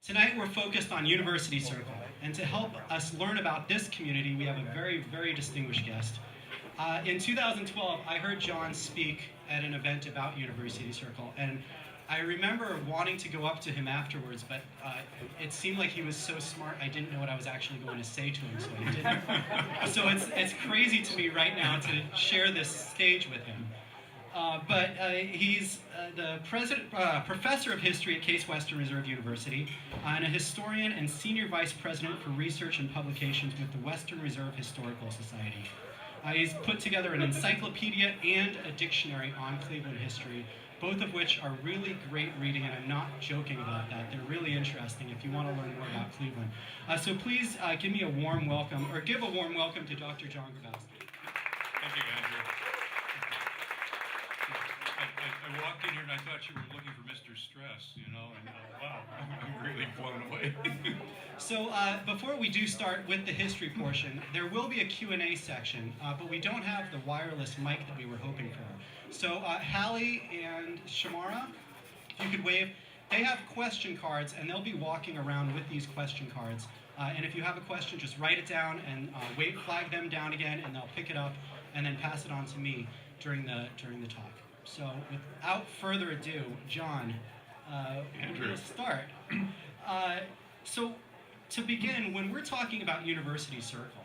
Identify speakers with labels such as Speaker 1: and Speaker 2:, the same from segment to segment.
Speaker 1: Tonight we're focused on University Circle, and to help us learn about this community, we have a very, very distinguished guest. In 2012, I heard John speak at an event about University Circle, and I remember wanting to go up to him afterwards, but it seemed like he was so smart, I didn't know what I was actually going to say to him, so I didn't. So it's crazy to me right now to share this stage with him. But he's the professor of history at Case Western Reserve University, and a historian and senior vice president for research and publications with the Western Reserve Historical Society. He's put together an encyclopedia and a dictionary on Cleveland history, both of which are really great reading, and I'm not joking about that. They're really interesting if you want to learn more about Cleveland. So please give me a warm welcome, or give a warm welcome to Dr. John Grabowski.
Speaker 2: Thank you, Andrew. I walked in here and I thought you were looking for Mr. Stress, and wow, I'm really blown away.
Speaker 1: So before we do start with the history portion, there will be a Q&A section, but we don't have the wireless mic that we were hoping for. So Hallie and Shamara, if you could wave. They have question cards, and they'll be walking around with these question cards. And if you have a question, just write it down and flag them down again, and they'll pick it up and then pass it on to me during the talk. So without further ado, John, we're going to start. So to begin, when we're talking about University Circle,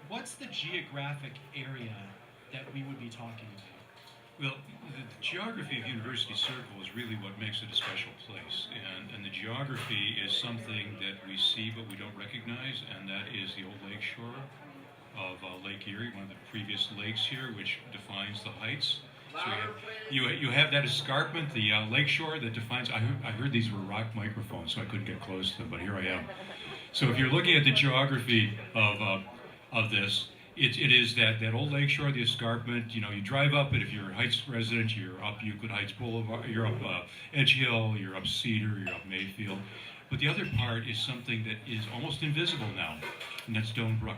Speaker 1: what's the geographic area that we would be talking about?
Speaker 2: Well, the geography of University Circle is really what makes it a special place. And the geography is something that we see but we don't recognize, and that is the old lake shore of Lake Erie, one of the previous lakes here, which defines the heights. So you have that escarpment, the lake shore that defines. I heard these were rock microphones, so I couldn't get close to them, but here I am. So if you're looking at the geography of this, it is that old lake shore, the escarpment. You drive up it if you're a Heights resident. You're up Euclid Heights Boulevard. You're up Edge Hill. You're up Cedar. You're up Mayfield. But the other part is something that is almost invisible now, and that's Doane Brook.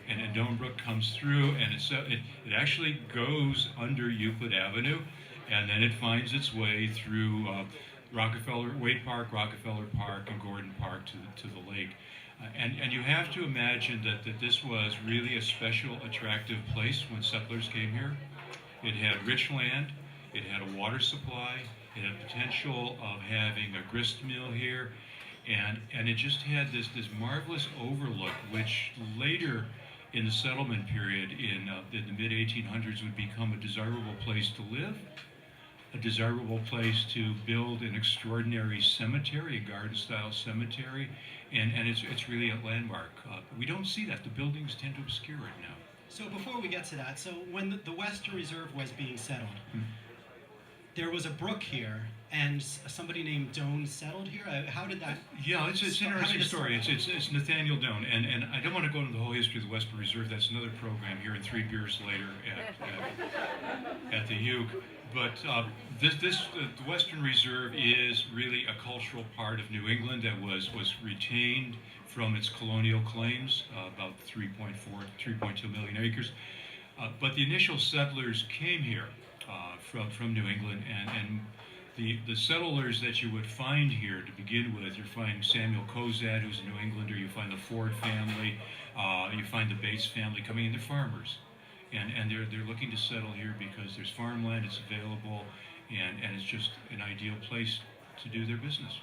Speaker 2: And Doane Brook comes through, and it actually goes under Euclid Avenue, and then it finds its way through Wade Park, Rockefeller Park, and Gordon Park to the lake. And you have to imagine that this was really a special, attractive place when settlers came here. It had rich land, it had a water supply, it had potential of having a grist mill here, and it just had this marvelous overlook, which later in the settlement period in the mid-1800s would become a desirable place to live, a desirable place to build an extraordinary cemetery, a garden-style cemetery, and it's really a landmark. We don't see that. The buildings tend to obscure it now.
Speaker 1: So before we get to that, so when the Western Reserve was being settled, there was a brook here, and somebody named Doane settled here? How did that...
Speaker 2: Yeah, it's an interesting story. It's Nathaniel Doane, and I don't want to go into the whole history of the Western Reserve. That's another program here in 3 beers later at the Uke. But the Western Reserve is really a cultural part of New England that was retained from its colonial claims, about 3.2 million acres. But the initial settlers came here from New England, and the settlers that you would find here to begin with, you find Samuel Cozad, who's a New Englander, you find the Ford family, you find the Bates family coming in, they're farmers. And they're looking to settle here because there's farmland, it's available, and it's just an ideal place to do their business.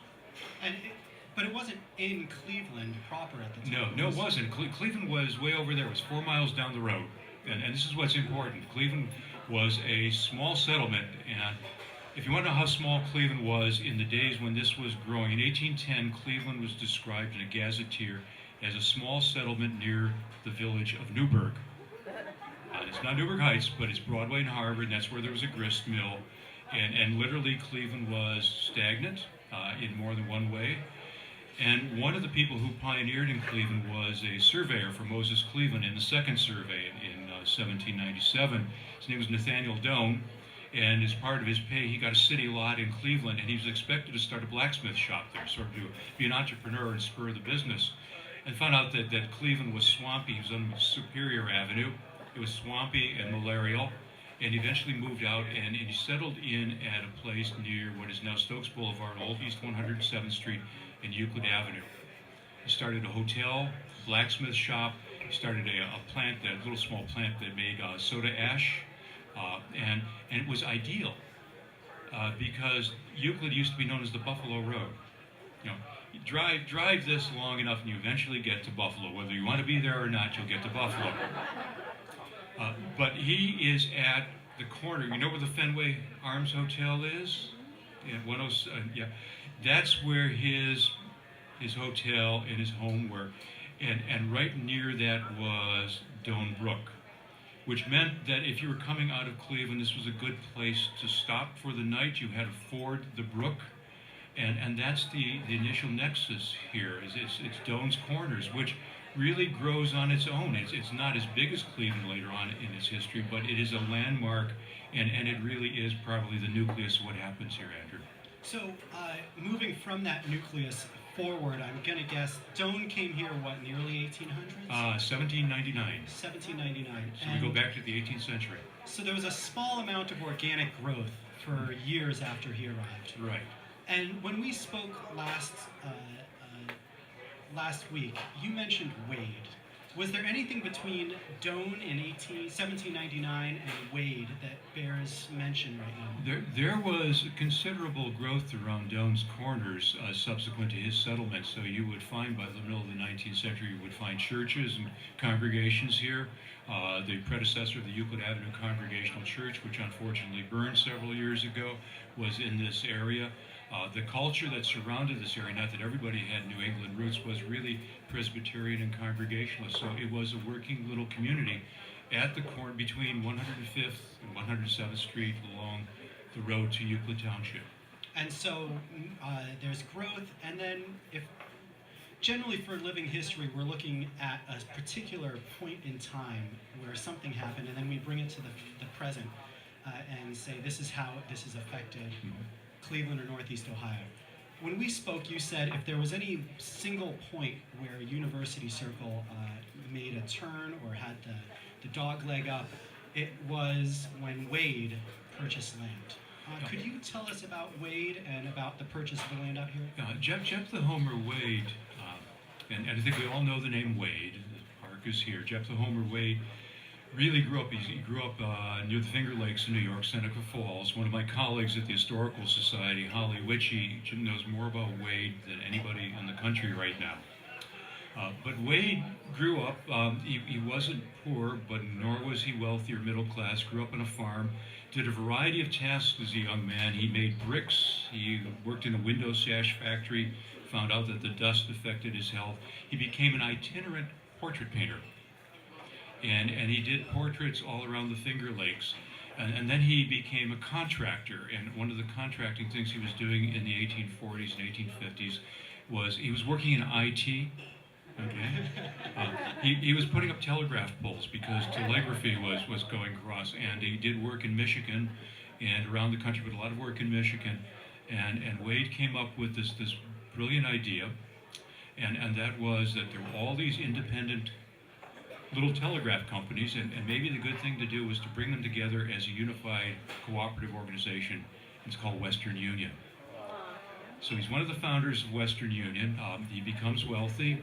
Speaker 1: But it wasn't in Cleveland proper at the time.
Speaker 2: No, it wasn't. Cleveland was way over there. It was 4 miles down the road. And this is what's important. Cleveland was a small settlement, and if you want to know how small Cleveland was in the days when this was growing, in 1810, Cleveland was described in a gazetteer as a small settlement near the village of Newburgh. It's not Newburgh Heights, but it's Broadway and Harvard, and that's where there was a grist mill. And literally, Cleveland was stagnant in more than one way. And one of the people who pioneered in Cleveland was a surveyor for Moses Cleveland in the second survey in 1797. His name was Nathaniel Doane. And as part of his pay, he got a city lot in Cleveland, and he was expected to start a blacksmith shop there, sort of to be an entrepreneur and spur the business. And found out that Cleveland was swampy. He was on Superior Avenue. It was swampy and malarial, and eventually moved out, and he settled in at a place near what is now Stokes Boulevard, Old East 107th Street, and Euclid Avenue. He started a hotel, blacksmith shop. He started a plant, a little small plant that made soda ash, and it was ideal because Euclid used to be known as the Buffalo Road. You know, you drive this long enough, and you eventually get to Buffalo. Whether you want to be there or not, you'll get to Buffalo. But he is at the corner. You know where the Fenway Arms Hotel is? Yeah, that's where his hotel and his home were, and right near that was Doane Brook, which meant that if you were coming out of Cleveland, this was a good place to stop for the night. You had to ford the brook, and that's the initial nexus here. It's Doane's Corners, which really grows on its own. It's not as big as Cleveland later on in its history, but it is a landmark, and it really is probably the nucleus of what happens here, Andrew.
Speaker 1: So, moving from that nucleus forward, I'm going to guess Doane came here, what, in the early 1800s?
Speaker 2: 1799.
Speaker 1: 1799.
Speaker 2: So we go back to the 18th century.
Speaker 1: So there was a small amount of organic growth for years after he arrived.
Speaker 2: Right.
Speaker 1: And when we spoke last week, you mentioned Wade. Was there anything between Doane in 1799 and Wade that bears mention right now?
Speaker 2: There was considerable growth around Doane's Corners subsequent to his settlement. So you would find by the middle of the 19th century, you would find churches and congregations here. The predecessor of the Euclid Avenue Congregational Church, which unfortunately burned several years ago, was in this area. The culture that surrounded this area, not that everybody had New England roots, was really Presbyterian and Congregationalist. So it was a working little community at the corner between 105th and 107th Street along the road to Euclid Township.
Speaker 1: And so there's growth, and then if generally for living history, we're looking at a particular point in time where something happened, and then we bring it to the present and say this is how this has affected Cleveland or Northeast Ohio. When we spoke, you said if there was any single point where University Circle made a turn or had the dog leg up, it was when Wade purchased land. Could you tell us about Wade and about the purchase of the land out here?
Speaker 2: Jephthah Homer Wade, and I think we all know the name Wade. The park is here. Jephthah Homer Wade really grew up. He grew up near the Finger Lakes in New York, Seneca Falls. One of my colleagues at the Historical Society, Holly Witchy, knows more about Wade than anybody in the country right now. But Wade grew up, he wasn't poor, but nor was he wealthy or middle class. Grew up on a farm, did a variety of tasks as a young man. He made bricks, he worked in a window sash factory, found out that the dust affected his health. He became an itinerant portrait painter. And he did portraits all around the Finger Lakes. And then he became a contractor. And one of the contracting things he was doing in the 1840s and 1850s was he was working in IT. Okay, he was putting up telegraph poles because telegraphy was going across. And he did work in Michigan and around the country, but a lot of work in Michigan. And Wade came up with this brilliant idea, and that was that there were all these independent little telegraph companies, and maybe the good thing to do was to bring them together as a unified cooperative organization. It's called Western Union. So he's one of the founders of Western Union. He becomes wealthy.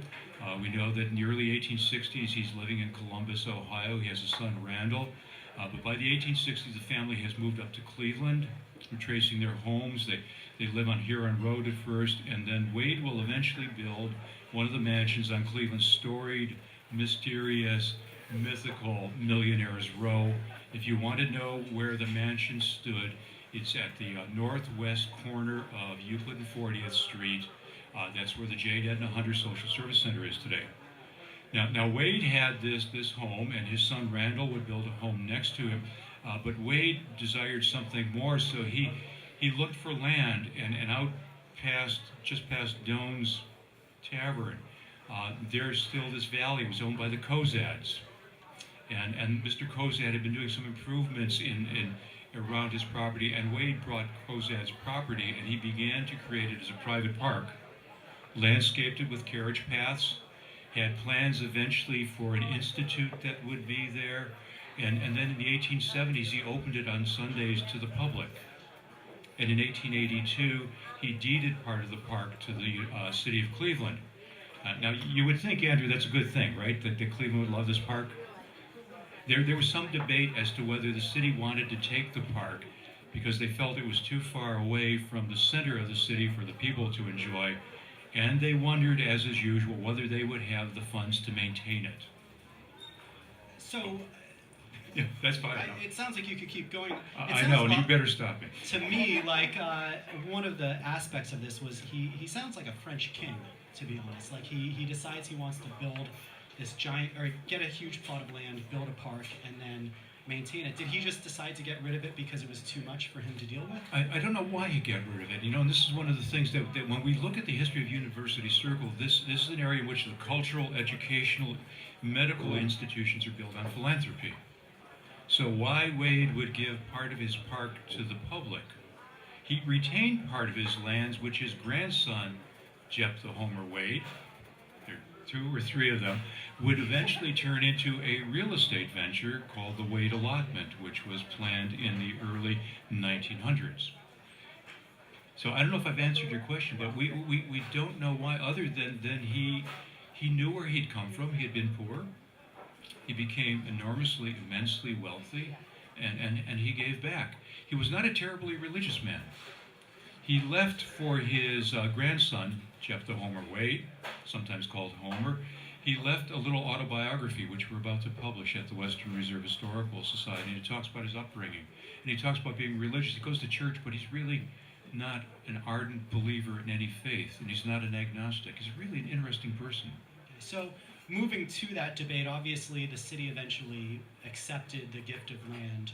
Speaker 2: We know that in the early 1860s he's living in Columbus, Ohio. He has a son, Randall. But by the 1860s the family has moved up to Cleveland, retracing their homes. They live on Huron Road at first, and then Wade will eventually build one of the mansions on Cleveland's storied, mysterious, mythical Millionaires Row. If you want to know where the mansion stood, it's at the northwest corner of Euclid and 40th Street. That's where the J. Edna Hunter Social Service Center is today. Now Wade had this home, and his son Randall would build a home next to him. But Wade desired something more, so he looked for land, and out just past Doane's Tavern, there's still this valley. It was owned by the Cozads, and Mr. Cozad had been doing some improvements in around his property, and Wade brought Cozad's property, and he began to create it as a private park, landscaped it with carriage paths, had plans eventually for an institute that would be there, And then in the 1870s, he opened it on Sundays to the public. And in 1882, he deeded part of the park to the city of Cleveland. Now, you would think, Andrew, that's a good thing, right? That Cleveland would love this park. There was some debate as to whether the city wanted to take the park because they felt it was too far away from the center of the city for the people to enjoy, and they wondered, as is usual, whether they would have the funds to maintain it.
Speaker 1: So,
Speaker 2: yeah, that's fine.
Speaker 1: it sounds like you could keep going.
Speaker 2: I know, and you better stop me.
Speaker 1: To me, like, one of the aspects of this was he sounds like a French king, to be honest. Like, he decides he wants to build this giant, or get a huge plot of land, build a park, and then maintain it. Did he just decide to get rid of it because it was too much for him to deal with?
Speaker 2: I don't know why he got rid of it. You know, and this is one of the things that when we look at the history of University Circle, this is an area in which the cultural, educational, medical institutions are built on philanthropy. So why Wade would give part of his park to the public? He retained part of his lands, which his grandson, Jephthah Homer Wade, there are 2 or 3 of them, would eventually turn into a real estate venture called the Wade Allotment, which was planned in the early 1900s. So I don't know if I've answered your question, but we don't know why, other than he knew where he'd come from. He had been poor. He became enormously, immensely wealthy, and he gave back. He was not a terribly religious man. He left for his grandson, Jephthah Homer Wade, sometimes called Homer. He left a little autobiography, which we're about to publish at the Western Reserve Historical Society, and he talks about his upbringing. And he talks about being religious. He goes to church, but he's really not an ardent believer in any faith, and he's not an agnostic. He's really an interesting person.
Speaker 1: So, moving to that debate, obviously the city eventually accepted the gift of land.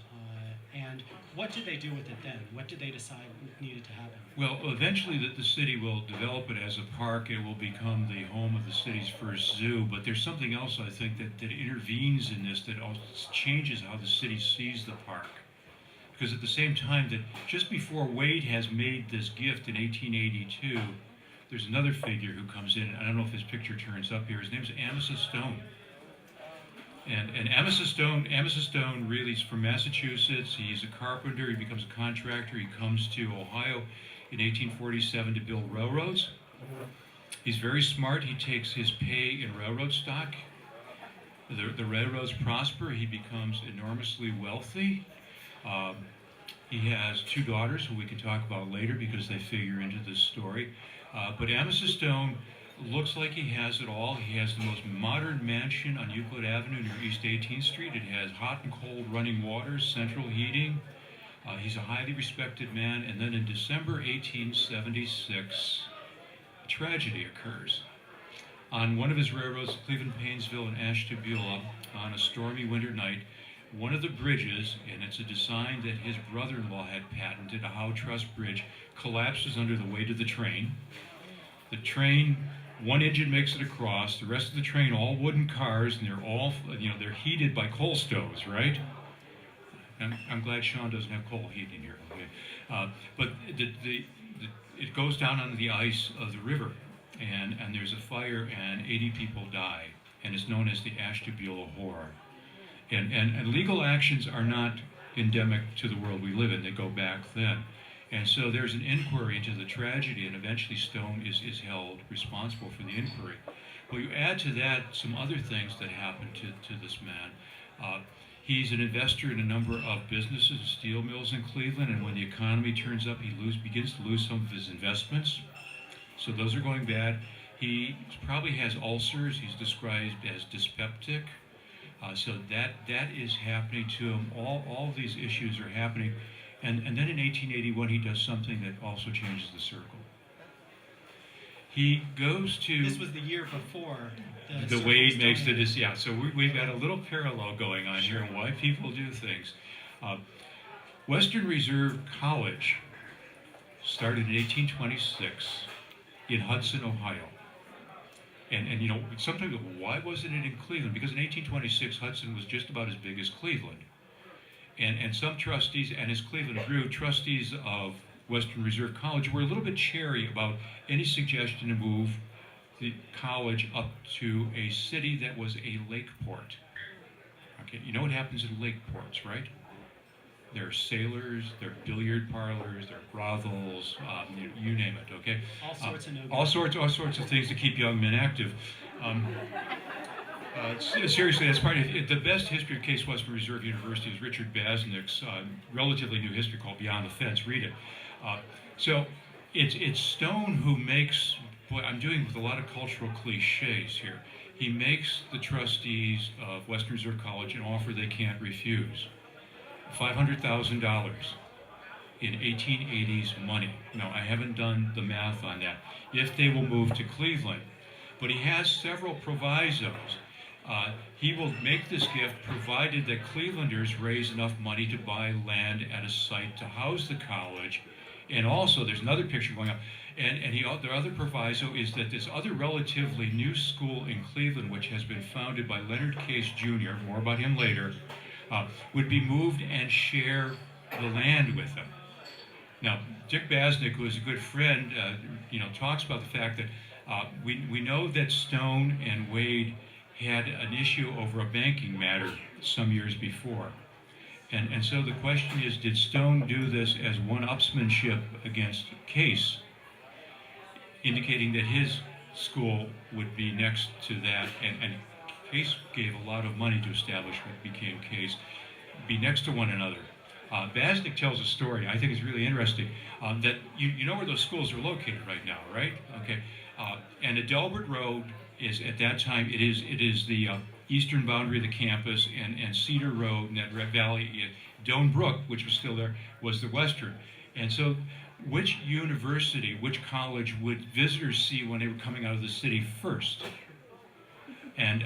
Speaker 1: And what did they do with it then? What did they decide needed to happen?
Speaker 2: Well, eventually the city will develop it as a park. It will become the home of the city's first zoo. But there's something else, I think, that intervenes in this that also changes how the city sees the park. Because at the same time that just before Wade has made this gift in 1882, there's another figure who comes in. I don't know if his picture turns up here. His name's Amasa Stone. And Amasa Stone really is from Massachusetts. He's a carpenter. He becomes a contractor. He comes to Ohio in 1847 to build railroads. He's very smart. He takes his pay in railroad stock. The railroads prosper. He becomes enormously wealthy. He has 2 daughters who we can talk about later because they figure into this story. But Amasa Stone looks like he has it all. He has the most modern mansion on Euclid Avenue near East 18th Street. It has hot and cold running water, central heating. He's a highly respected man. And then in December 1876, a tragedy occurs. On one of his railroads, Cleveland, Painesville, and Ashtabula, on a stormy winter night, one of the bridges, and it's a design that his brother-in-law had patented, a Howe Truss Bridge, collapses under the weight of the train. The train, one engine makes it across, the rest of the train, all wooden cars, and they're all, they're heated by coal stoves, right? I'm glad Sean doesn't have coal heating here. Okay? But it goes down onto the ice of the river, and there's a fire, and 80 people die, and it's known as the Ashtabula Horror. And legal actions are not endemic to the world we live in. They go back then. And so there's an inquiry into the tragedy, and eventually Stone is held responsible for the inquiry. Well, you add to that some other things that happened to this man. He's an investor in a number of businesses and steel mills in Cleveland, and when the economy turns up, he begins to lose some of his investments. So those are going bad. He probably has ulcers. He's described as dyspeptic. So that is happening to him. All these issues are happening. And then in 1881, he does something that also changes the circle. He goes to...
Speaker 1: This was the year before
Speaker 2: the Wade makes the decision. Yeah, so we've got a little parallel going on here and why people do things. Western Reserve College started in 1826 in Hudson, Ohio. And sometimes, why wasn't it in Cleveland? Because in 1826, Hudson was just about as big as Cleveland. And some trustees, and as Cleveland grew, trustees of Western Reserve College were a little bit chary about any suggestion to move the college up to a city that was a lake port. Okay, you know what happens in lake ports, right? There are sailors, there are billiard parlors, there are brothels, you name it. Okay,
Speaker 1: All sorts of no good.
Speaker 2: all sorts of things to keep young men active. Seriously, that's part of it. The best history of Case Western Reserve University is Richard Basnick's relatively new history called Beyond the Fence. Read it. So it's Stone who makes, boy, I'm doing with a lot of cultural cliches here. He makes the trustees of Western Reserve College an offer they can't refuse. $500,000 in 1880s money. Now, I haven't done the math on that, if they will move to Cleveland. But he has several provisos. He will make this gift provided that Clevelanders raise enough money to buy land at a site to house the college. And also, there's another picture going up, the other proviso is that this other relatively new school in Cleveland, which has been founded by Leonard Case Jr., more about him later, would be moved and share the land with them. Now, Dick Basnick, who is a good friend, talks about the fact that we know that Stone and Wade had an issue over a banking matter some years before. And so the question is, did Stone do this as one-upsmanship against Case, indicating that his school would be next to that, and Case gave a lot of money to establish what became Case, be next to one another. Basnick tells a story, I think it's really interesting, that you know where those schools are located right now, right? Okay, and Adelbert Road is, at that time, it is the eastern boundary of the campus, and Cedar Road and that Red Valley, Doan Brook, which was still there, was the western. And so which university, which college would visitors see when they were coming out of the city first? And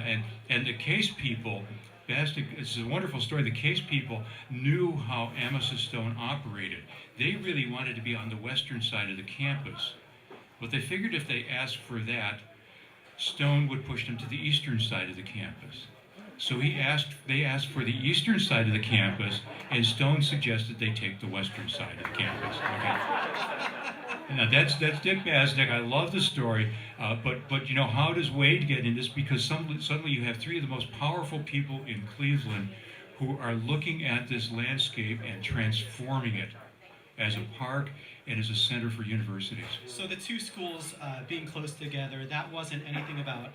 Speaker 2: the Case people, Basnick, it's a wonderful story. The Case people knew how Amasa Stone operated. They really wanted to be on the western side of the campus. But they figured if they asked for that, Stone would push them to the eastern side of the campus. So they asked for the eastern side of the campus, and Stone suggested they take the western side of the campus. Okay? Now that's Dick Basnick. I love the story, but how does Wade get in this? Because suddenly you have three of the most powerful people in Cleveland who are looking at this landscape and transforming it as a park and as a center for universities.
Speaker 1: So the two schools being close together, that wasn't anything about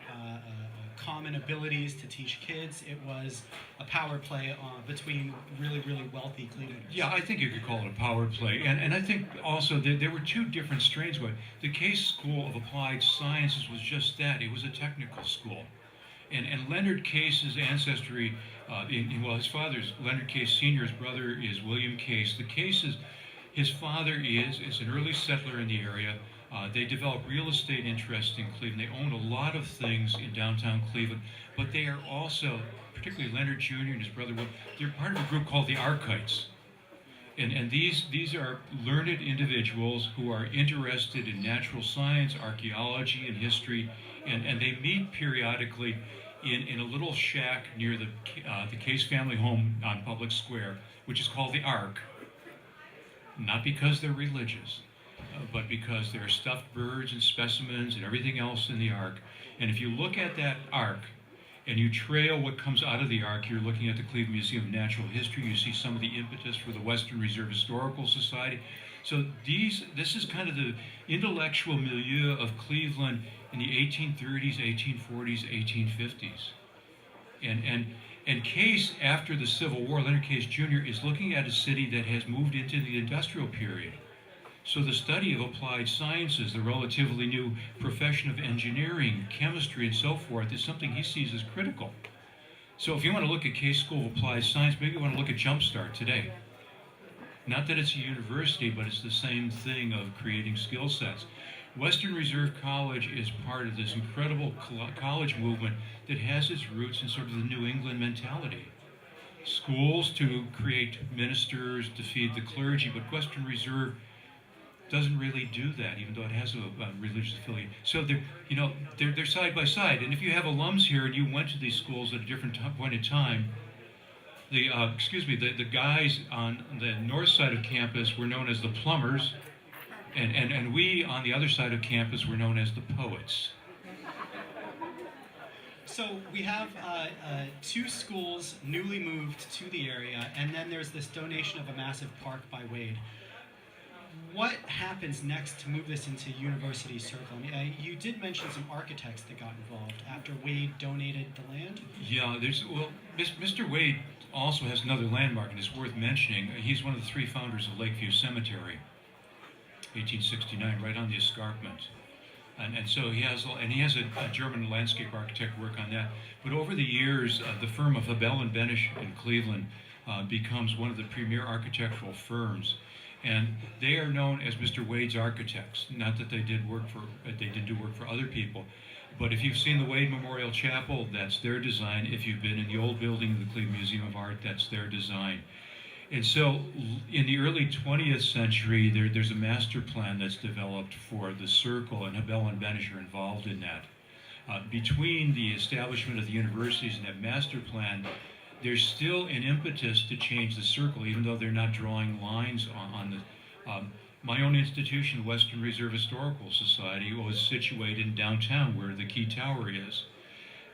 Speaker 1: common abilities to teach kids. It was a power play between really, really wealthy Clevelanders.
Speaker 2: Yeah, I think you could call it a power play. And I think also there were two different strains of it. The Case School of Applied Sciences was just that. It was a technical school. And Leonard Case's ancestry, his father's Leonard Case Sr., his brother is William Case. The Cases, his father is an early settler in the area. They developed real estate interests in Cleveland. They own a lot of things in downtown Cleveland, but they are also, particularly Leonard Jr. and his brother, they're part of a group called the Arkites. And these are learned individuals who are interested in natural science, archaeology, and history, and they meet periodically in a little shack near the Case family home on Public Square, which is called the Ark. Not because they're religious, but because there are stuffed birds and specimens and everything else in the Ark. And if you look at that Ark and you trail what comes out of the Ark, you're looking at the Cleveland Museum of Natural History. You see some of the impetus for the Western Reserve Historical Society. So this is kind of the intellectual milieu of Cleveland in the 1830s, 1840s, 1850s. And Case, after the Civil War, Leonard Case Jr., is looking at a city that has moved into the industrial period. So the study of applied sciences, the relatively new profession of engineering, chemistry, and so forth, is something he sees as critical. So if you want to look at Case School of Applied Science, maybe you want to look at Jumpstart today. Not that it's a university, but it's the same thing of creating skill sets. Western Reserve College is part of this incredible college movement that has its roots in sort of the New England mentality. Schools to create ministers, to feed the clergy, but Western Reserve doesn't really do that, even though it has a religious affiliation. So they're side by side. And if you have alums here and you went to these schools at a different point in time, the guys on the north side of campus were known as the plumbers, and we on the other side of campus were known as the poets.
Speaker 1: So we have two schools newly moved to the area, and then there's this donation of a massive park by Wade. What happens next to move this into University Circle? I mean, you did mention some architects that got involved after Wade donated the land.
Speaker 2: Yeah, Mr. Wade also has another landmark, and it's worth mentioning. He's one of the three founders of Lakeview Cemetery, 1869, right on the escarpment. And so he has a German landscape architect work on that. But over the years, the firm of Habel and Benish in Cleveland becomes one of the premier architectural firms. And they are known as Mr. Wade's architects. Not that they didn't do work for other people. But if you've seen the Wade Memorial Chapel, that's their design. If you've been in the old building of the Cleveland Museum of Art, that's their design. And so in the early 20th century, there's a master plan that's developed for the circle, and Habel and Benish are involved in that. Between the establishment of the universities and that master plan, there's still an impetus to change the circle, even though they're not drawing lines on the... my own institution, the Western Reserve Historical Society, was situated in downtown where the Key Tower is.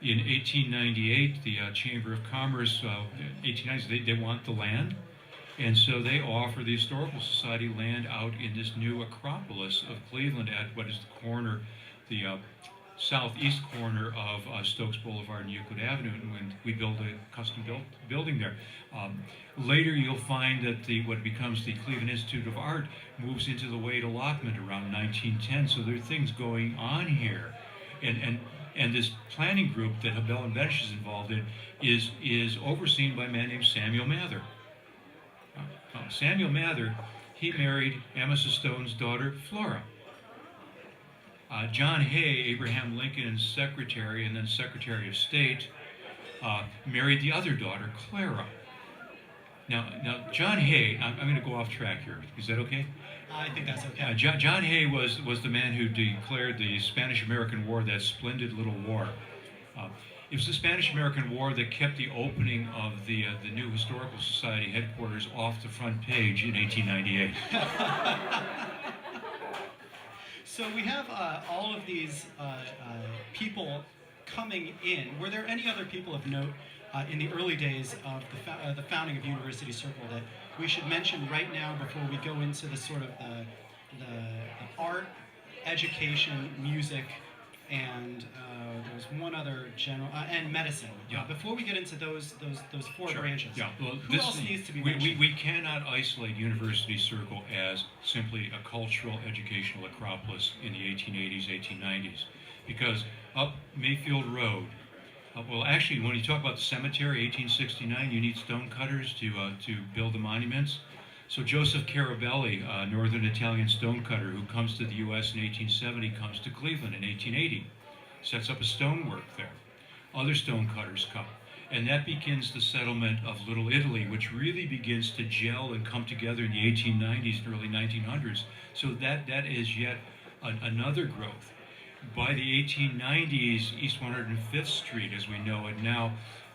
Speaker 2: In 1898, the Chamber of Commerce, 1890s, they want the land, and so they offer the Historical Society land out in this new Acropolis of Cleveland at what is the corner, the southeast corner of Stokes Boulevard and Euclid Avenue, and when we build a custom-built building there. Later, you'll find that what becomes the Cleveland Institute of Art moves into the Wade allotment around 1910. So there are things going on here, and this planning group that Habel and Benish is involved in is overseen by a man named Samuel Mather. Samuel Mather, he married Amasa Stone's daughter, Flora. John Hay, Abraham Lincoln's secretary and then Secretary of State, married the other daughter, Clara. Now John Hay, I'm going to go off track here. Is that okay?
Speaker 1: I think that's okay.
Speaker 2: John Hay was the man who declared the Spanish-American War, that splendid little war. It was the Spanish-American War that kept the opening of the new Historical Society headquarters off the front page in 1898.
Speaker 1: So we have all of these people coming in. Were there any other people of note in the early days of the founding of University Circle that we should mention right now before we go into the sort of the art, education, music, and there's one other general, and medicine.
Speaker 2: Yeah.
Speaker 1: Before we get into those four
Speaker 2: Sure.
Speaker 1: branches,
Speaker 2: Yeah. Well,
Speaker 1: who else needs to be
Speaker 2: we,
Speaker 1: mentioned?
Speaker 2: we cannot isolate University Circle as simply a cultural, educational acropolis in the 1880s, 1890s, because up Mayfield Road, well, actually, when you talk about the cemetery, 1869, you need stonecutters to build the monuments. So Joseph Carabelli, a northern Italian stonecutter who comes to the U.S. in 1870, comes to Cleveland in 1880, sets up a stonework there. Other stonecutters come. And that begins the settlement of Little Italy, which really begins to gel and come together in the 1890s and early 1900s. So that is yet another growth. By the 1890s, East 105th Street, as we know it now,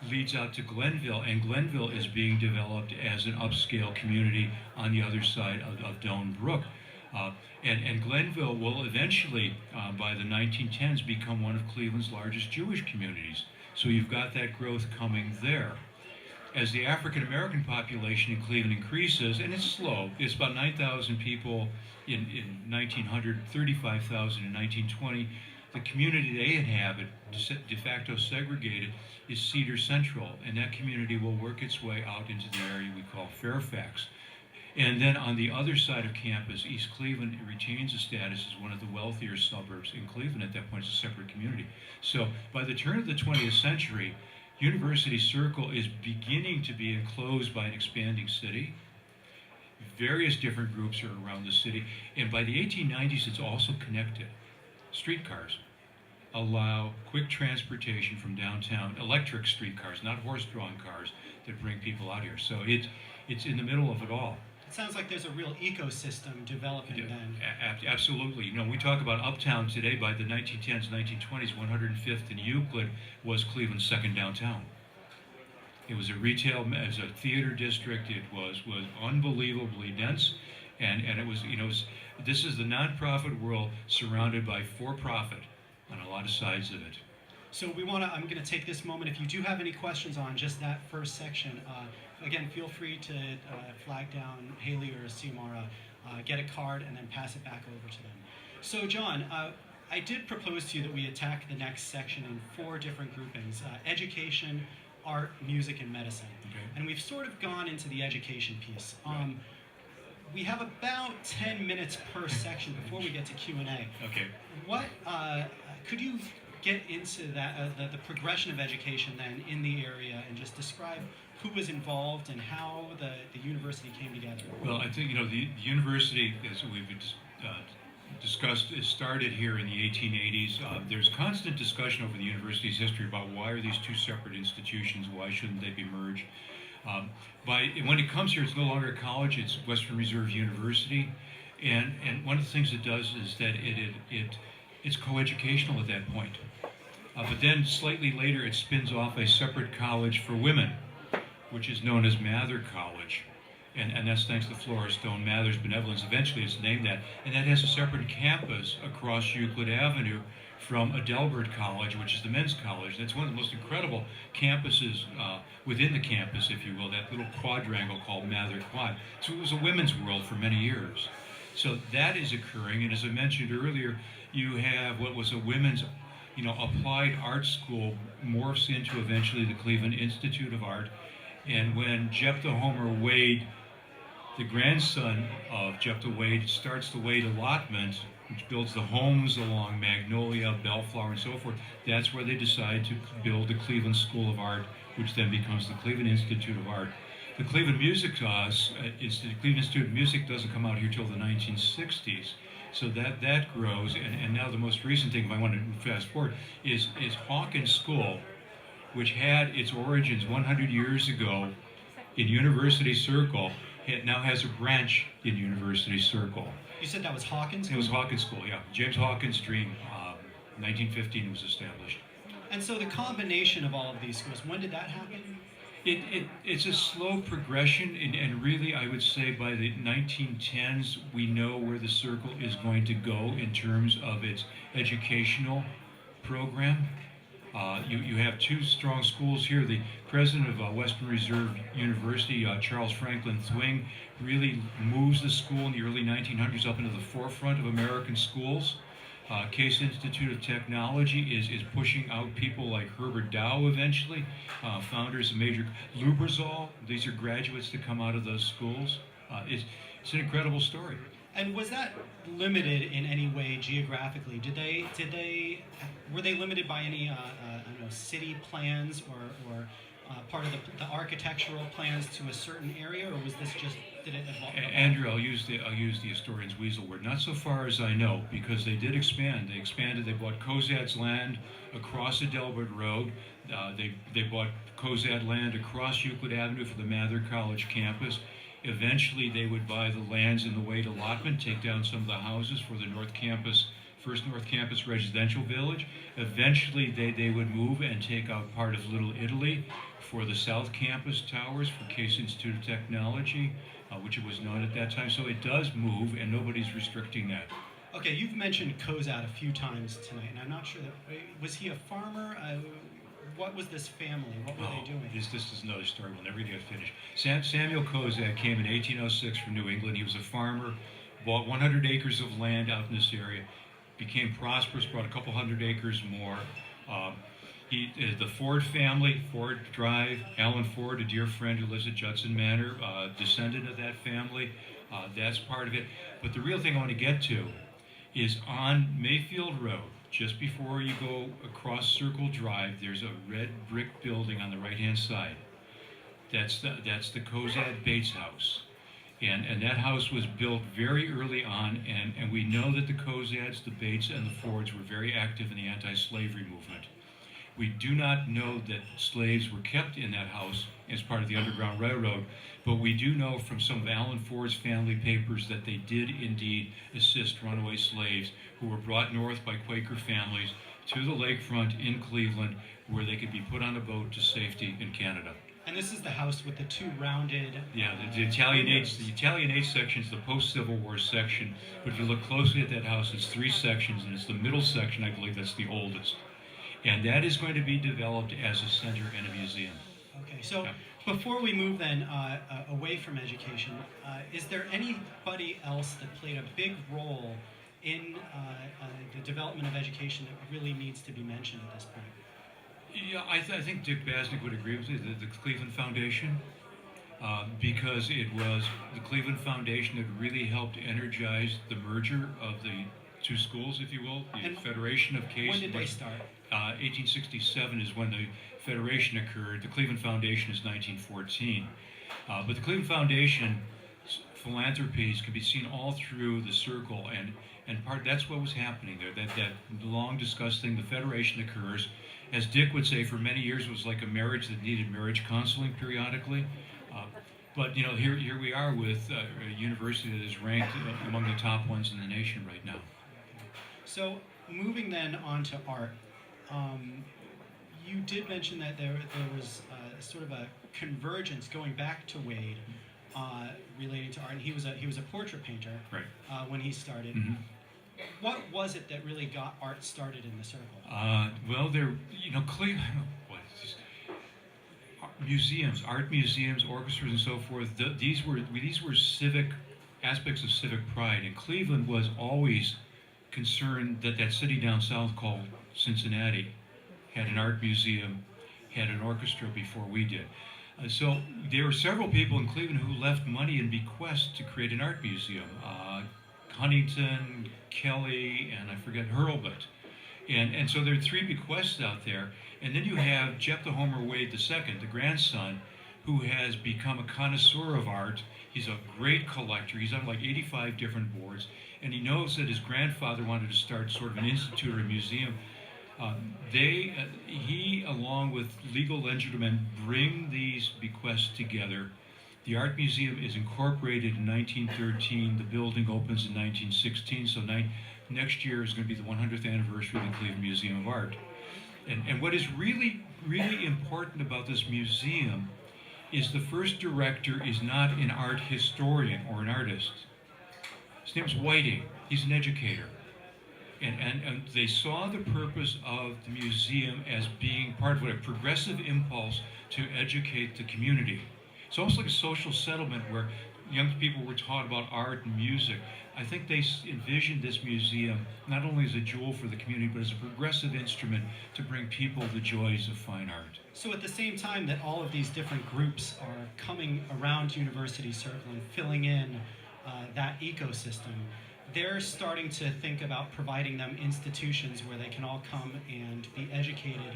Speaker 2: leads out to Glenville, and Glenville is being developed as an upscale community on the other side of Doan Brook. And Glenville will eventually, by the 1910s, become one of Cleveland's largest Jewish communities. So you've got that growth coming there. As the African American population in Cleveland increases, and it's slow, it's about 9,000 people in 1900, 35,000 in 1920. The community they inhabit, de facto segregated, is Cedar Central, and that community will work its way out into the area we call Fairfax. And then on the other side of campus, East Cleveland retains a status as one of the wealthier suburbs in Cleveland. At that point, it's a separate community. So by the turn of the 20th century, University Circle is beginning to be enclosed by an expanding city. Various different groups are around the city, and by the 1890s, it's also connected. Streetcars allow quick transportation from downtown, electric streetcars, not horse-drawn cars, that bring people out here. So it's in the middle of it all.
Speaker 1: It sounds like there's a real ecosystem developing then.
Speaker 2: Absolutely. You know, we talk about Uptown today. By the 1910s, 1920s, 105th and Euclid was Cleveland's second downtown. It was a retail, as a theater district. It was unbelievably dense, and it was, you know, this is the nonprofit world surrounded by for-profit on a lot of sides of it.
Speaker 1: So I'm going to take this moment. If you do have any questions on just that first section, again, feel free to flag down Haley or Xiomara, get a card, and then pass it back over to them. So John, I did propose to you that we attack the next section in 4 different groupings: education, art, music, and medicine.
Speaker 2: Okay.
Speaker 1: And we've sort of gone into the education piece. We have about 10 minutes per section before we get to Q&A.
Speaker 2: Okay.
Speaker 1: What could you get into that the progression of education then in the area, and just describe who was involved and how the university came together?
Speaker 2: Well, I think the university, as we've discussed, is started here in the 1880s. There's constant discussion over the university's history about why are these 2 separate institutions, why shouldn't they be merged. When it comes here, it's no longer a college, it's Western Reserve University. And one of the things it does is that it's coeducational at that point. But then slightly later, it spins off a separate college for women, which is known as Mather College. And that's thanks to Flora Stone Mather's benevolence. Eventually, it's named that. And that has a separate campus across Euclid Avenue from Adelbert College, which is the men's college. That's one of the most incredible campuses within the campus, if you will, that little quadrangle called Mather Quad. So it was a women's world for many years. So that is occurring, and as I mentioned earlier, you have what was a women's applied art school morphs into eventually the Cleveland Institute of Art. And when Jephthah Homer Wade, the grandson of Jephthah Wade, starts the Wade allotment, which builds the homes along Magnolia, Bellflower, and so forth, that's where they decide to build the Cleveland School of Art, which then becomes the Cleveland Institute of Art. The Cleveland Cleveland Institute of Music doesn't come out here till the 1960s. So that grows, and now the most recent thing, if I want to fast forward, is Hawkins School, which had its origins 100 years ago in University Circle. It now has a branch in University Circle.
Speaker 1: You said that was Hawkins?
Speaker 2: It was Hawkins School, yeah. James Hawkins' dream, 1915 was established.
Speaker 1: And so the combination of all of these schools, when did that happen?
Speaker 2: It's a slow progression, and really I would say by the 1910s we know where the Circle is going to go in terms of its educational program. You have 2 strong schools here. The president of Western Reserve University, Charles Franklin Thwing, really moves the school in the early 1900s up into the forefront of American schools. Case Institute of Technology is pushing out people like Herbert Dow eventually, founders of major Lubrizol. These are graduates that come out of those schools. It's an incredible story.
Speaker 1: And was that limited in any way geographically? Were they limited by any city plans or part of the architectural plans to a certain area, or was this just, did it evolve?
Speaker 2: Andrew, I'll use the historian's weasel word. Not so far as I know, because they did expand. They expanded. They bought Cozad's land across Adelbert Road. They bought Cozad land across Euclid Avenue for the Mather College campus. Eventually, they would buy the lands in the Wade allotment, take down some of the houses for the First North Campus residential village. Eventually, they would move and take out part of Little Italy for the South Campus towers for Case Institute of Technology, which it was known at that time. So it does move, and nobody's restricting that.
Speaker 1: Okay, you've mentioned Cozad a few times tonight, and I'm not sure was he a farmer? What was this family? What were they doing?
Speaker 2: This is another story. We'll never get finished. Samuel Cozad came in 1806 from New England. He was a farmer, bought 100 acres of land out in this area, became prosperous, brought a couple hundred acres more. The Ford family, Ford Drive, Alan Ford, a dear friend who lives at Judson Manor, descendant of that family. That's part of it. But the real thing I want to get to is on Mayfield Road, just before you go across Circle Drive, there's a red brick building on the right-hand side. That's the Cozad Bates house. And that house was built very early on, and we know that the Cozads, the Bates, and the Fords were very active in the anti-slavery movement. We do not know that slaves were kept in that house as part of the Underground Railroad, but we do know from some of Alan Ford's family papers that they did indeed assist runaway slaves who were brought north by Quaker families to the lakefront in Cleveland, where they could be put on a boat to safety in Canada.
Speaker 1: And this is the house with the 2 rounded...
Speaker 2: Yeah, the Italian age section is the post-Civil War section, but if you look closely at that house, it's 3 sections, and it's the middle section, I believe, that's the oldest. And that is going to be developed as a center and a museum.
Speaker 1: Okay, so
Speaker 2: Yeah.
Speaker 1: before we move then away from education, is there anybody else that played a big role in the development of education that really needs to be mentioned at this point?
Speaker 2: Yeah, I think Dick Basnick would agree with you, the Cleveland Foundation, because it was the Cleveland Foundation that really helped energize the merger of the two schools, if you will, the
Speaker 1: And
Speaker 2: Federation of Case.
Speaker 1: When did they start?
Speaker 2: 1867 is when the Federation occurred. The Cleveland Foundation is 1914. But the Cleveland Foundation's philanthropies can be seen all through the circle, and that's what was happening there. That long discussed thing, the Federation occurs. As Dick would say, for many years it was like a marriage that needed marriage counseling periodically. But you know, here we are with a university that is ranked among the top ones in the nation right now.
Speaker 1: So moving then on to art, you did mention that there was sort of a convergence going back to Wade relating to art, and he was a portrait painter
Speaker 2: Right.
Speaker 1: when he started.
Speaker 2: Mm-hmm.
Speaker 1: What was it that really got art started in the circle?
Speaker 2: Well, Cleveland, museums, art museums, orchestras, and so forth. These were civic aspects of civic pride, and Cleveland was always concerned that city down south called Cincinnati had an art museum, had an orchestra before we did. So there were several people in Cleveland who left money and bequests to create an art museum. Huntington, Kelly, and I forget Hurlbut. And so there are three bequests out there. And then you have Jephthah Homer Wade II, the grandson, who has become a connoisseur of art. He's a great collector. He's on like 85 different boards. And he knows that his grandfather wanted to start sort of an institute or a museum. He, along with legal legerdemain, bring these bequests together. The Art Museum is incorporated in 1913. The building opens in 1916. So next year is going to be the 100th anniversary of the Cleveland Museum of Art. And what is really, really important about this museum is the first director is not an art historian or an artist. His name's Whiting. He's an educator. And they saw the purpose of the museum as being part of a progressive impulse to educate the community. It's almost like a social settlement where young people were taught about art and music. I think they envisioned this museum not only as a jewel for the community, but as a progressive instrument to bring people the joys of fine art.
Speaker 1: So at the same time that all of these different groups are coming around University Circle and filling in that ecosystem, they're starting to think about providing them institutions where they can all come and be educated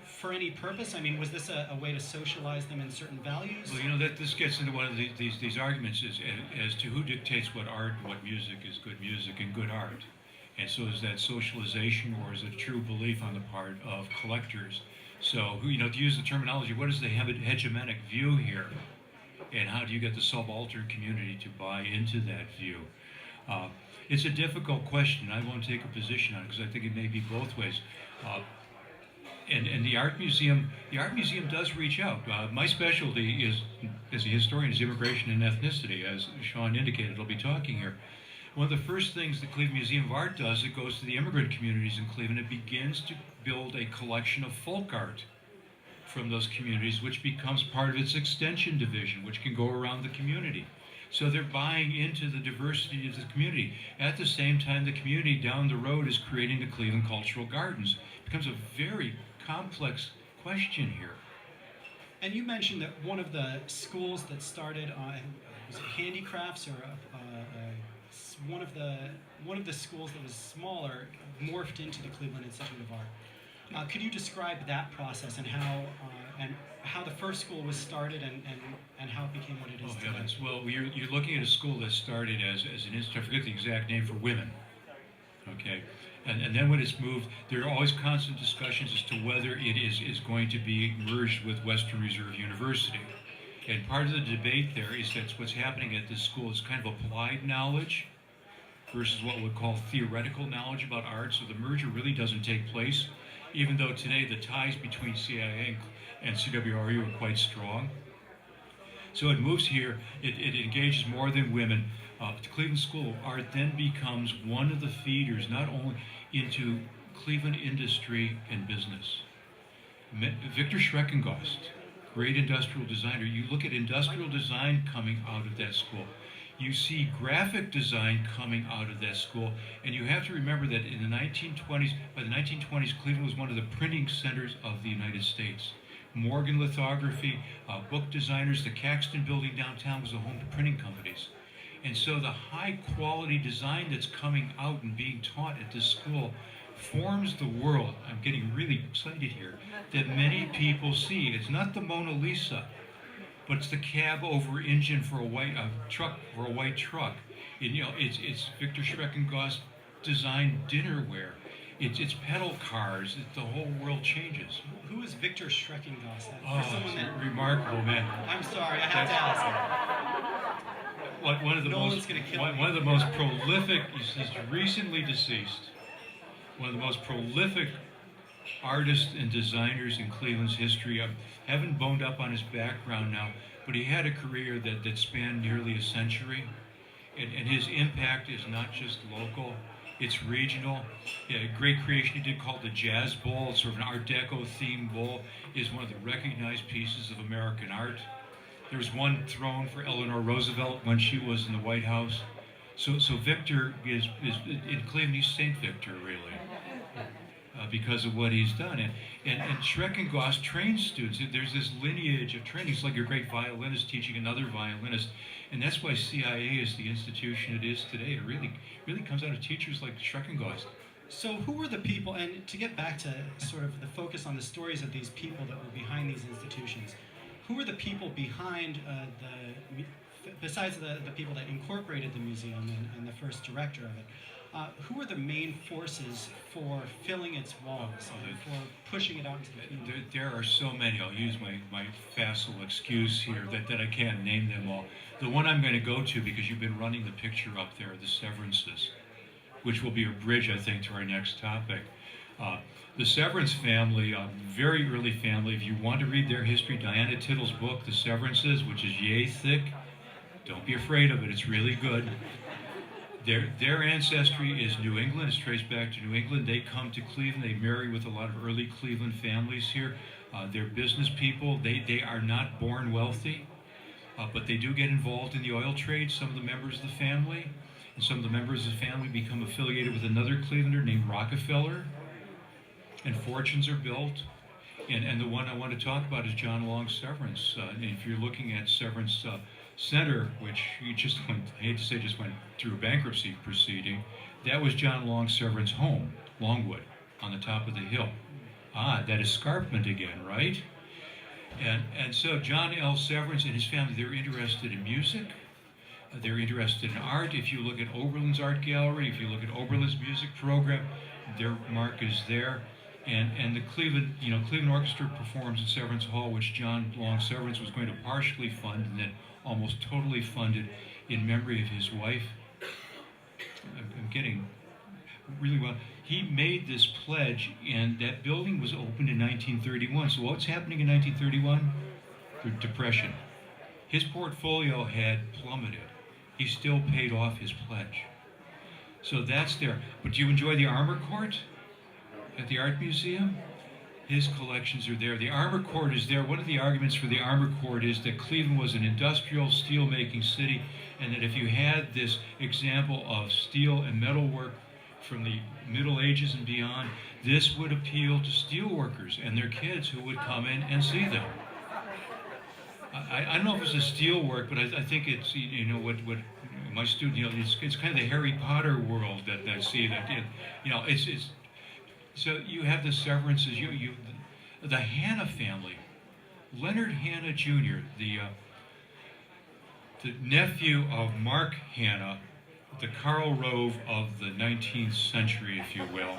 Speaker 1: for any purpose. I mean, was this a way to socialize them in certain values?
Speaker 2: Well, you know, this gets into one of these arguments as to who dictates what art and what music is good music and good art. And so is that socialization, or is it a true belief on the part of collectors? So, you know, to use the terminology, what is the hegemonic view here? And how do you get the subaltern community to buy into that view? It's a difficult question. I won't take a position on it because I think it may be both ways. And the art museum does reach out. My specialty is, as a historian, is immigration and ethnicity, as Sean indicated. I'll be talking here. One of the first things the Cleveland Museum of Art does, it goes to the immigrant communities in Cleveland. It begins to build a collection of folk art from those communities, which becomes part of its extension division, which can go around the community. So they're buying into the diversity of the community. At the same time, the community down the road is creating the Cleveland Cultural Gardens. It becomes a very complex question here.
Speaker 1: And you mentioned that one of the schools that started on, was it handicrafts, or one of the schools that was smaller morphed into the Cleveland Institute of Art. Could you describe that process and how the first school was started and how it became what it is today?
Speaker 2: Heavens. Well, you're looking at a school that started as an institute, I forget the exact name, for women. Okay. And then when it's moved, there are always constant discussions as to whether it is going to be merged with Western Reserve University. And part of the debate there is that what's happening at this school is kind of applied knowledge versus what we'd call theoretical knowledge about art. So the merger really doesn't take place, even though today the ties between CIA and CWRU are quite strong. So it moves here, it engages more than women. The Cleveland School of Art then becomes one of the feeders, not only into Cleveland industry and business. Victor Schreckengost, great industrial designer. You look at industrial design coming out of that school. You see graphic design coming out of that school, and you have to remember that in the 1920s, by the 1920s, Cleveland was one of the printing centers of the United States. Morgan Lithography, book designers, the Caxton Building downtown was a home to printing companies. And so the high quality design that's coming out and being taught at this school forms the world, I'm getting really excited here, that many people see. It's not the Mona Lisa, but it's the cab over engine for a white truck. And, it's Victor Schreckengost designed dinnerware. It's pedal cars. The whole world changes.
Speaker 1: Who is Victor Schreckengost?
Speaker 2: Remarkable man.
Speaker 1: I'm sorry, I have to ask.
Speaker 2: One of the most prolific. He's recently deceased. One of the most prolific artists and designers in Cleveland's history. I haven't boned up on his background now, but he had a career that spanned nearly a century, and his impact is not just local. It's regional. Yeah, a great creation he did called the Jazz Bowl, it's sort of an Art Deco themed bowl, is one of the recognized pieces of American art. There was one thrown for Eleanor Roosevelt when she was in the White House. So Victor is in Cleveland, he's St. Victor, really, because of what he's done. And Schreckengost trains students. There's this lineage of training. It's like a great violinist teaching another violinist. And that's why CIA is the institution it is today. It really comes out of teachers like Schreckengost.
Speaker 1: So who were the people, and to get back to sort of the focus on the stories of these people that were behind these institutions, who were the people behind besides the people that incorporated the museum and the first director of it, who were the main forces for filling its walls and for pushing it out into the community?
Speaker 2: There are so many. I'll use my facile excuse here that I can't name them all. The one I'm going to go to, because you've been running the picture up there, the Severances, which will be a bridge, I think, to our next topic. The Severance family, very early family. If you want to read their history, Diana Tittle's book, The Severances, which is yay thick, don't be afraid of it, it's really good. Their ancestry is New England, it's traced back to New England. They come to Cleveland, they marry with a lot of early Cleveland families here. They're business people, they are not born wealthy, but they do get involved in the oil trade, some of the members of the family. And some of the members of the family become affiliated with another Clevelander named Rockefeller, and fortunes are built. And the one I want to talk about is John Long Severance. And if you're looking at Severance Center, which he just went, I hate to say just went through a bankruptcy proceeding, that was John Long Severance' home, Longwood, on the top of the hill. That escarpment again, right? And so John L. Severance and his family, they're interested in music. They're interested in art. If you look at Oberlin's Art Gallery, if you look at Oberlin's music program, their mark is there. And the Cleveland Orchestra performs in Severance Hall, which John Long Severance was going to partially fund and then almost totally funded in memory of his wife. I'm getting really well. He made this pledge, and that building was opened in 1931. So what's happening in 1931? The Depression. His portfolio had plummeted. He still paid off his pledge. So that's there. But do you enjoy the Armor Court at the Art Museum? His collections are there. The Armor Court is there. One of the arguments for the Armor Court is that Cleveland was an industrial steel-making city, and that if you had this example of steel and metal work from the Middle Ages and beyond, this would appeal to steel workers and their kids who would come in and see them. I don't know if it's a steel work, but I think it's, what my student, it's kind of the Harry Potter world that I see that, it's so you have the Severances, the Hanna family, Leonard Hanna Jr., the nephew of Mark Hanna, the Karl Rove of the 19th century, if you will,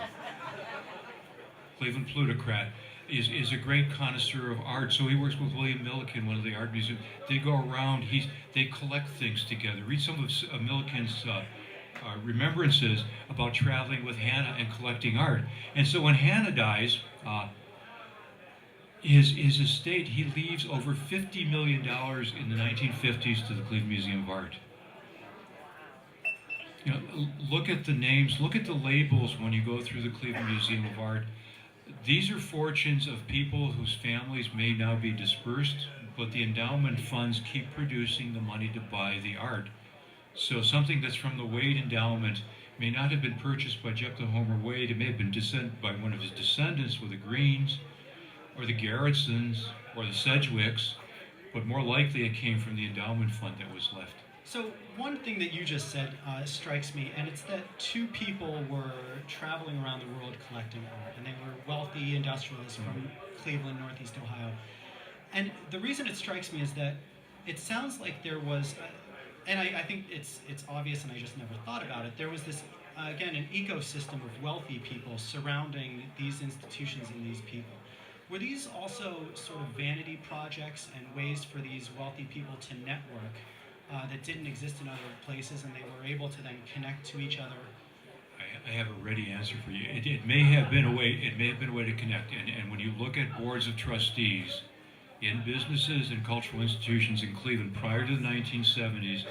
Speaker 2: Cleveland plutocrat, is a great connoisseur of art. So he works with William Milliken, one of the art museums. They go around, they collect things together. Read some of Milliken's remembrances about traveling with Hanna and collecting art. And so when Hanna dies, his estate, he leaves over $50 million in the 1950s to the Cleveland Museum of Art. You know, look at the names, look at the labels when you go through the Cleveland Museum of Art. These are fortunes of people whose families may now be dispersed, but the endowment funds keep producing the money to buy the art. So something that's from the Wade Endowment may not have been purchased by Jephthah Homer Wade. It may have been by one of his descendants, with the Greens, or the Garretsons, or the Sedgwicks, but more likely it came from the endowment fund that was left.
Speaker 1: So one thing that you just said strikes me, and it's that two people were traveling around the world collecting art, and they were wealthy industrialists from Cleveland, Northeast Ohio. And the reason it strikes me is that it sounds like there was, and I think it's obvious, and I just never thought about it. There was this, again, an ecosystem of wealthy people surrounding these institutions and these people. Were these also sort of vanity projects and ways for these wealthy people to network that didn't exist in other places, and they were able to then connect to each other?
Speaker 2: I have a ready answer for you. It may have been a way. It may have been a way to connect. And when you look at boards of trustees in businesses and cultural institutions in Cleveland prior to the 1970s,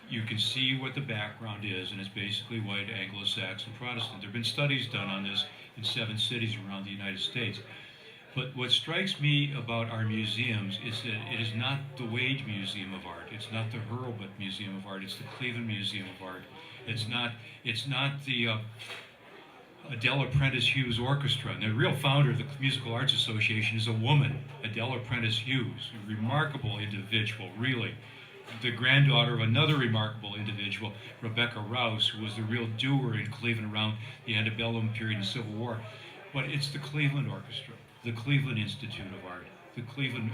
Speaker 2: you can see what the background is, and it's basically white, Anglo-Saxon, Protestant. There have been studies done on this in 7 cities around the United States. But what strikes me about our museums is that it is not the Wade Museum of Art. It's not the Hurlbut Museum of Art. It's the Cleveland Museum of Art. It's not the Adela Prentice Hughes Orchestra. And the real founder of the Musical Arts Association is a woman, Adela Prentice Hughes, a remarkable individual, really. The granddaughter of another remarkable individual, Rebecca Rouse, who was the real doer in Cleveland around the antebellum period and Civil War. But it's the Cleveland Orchestra, the Cleveland Institute of Art, the Cleveland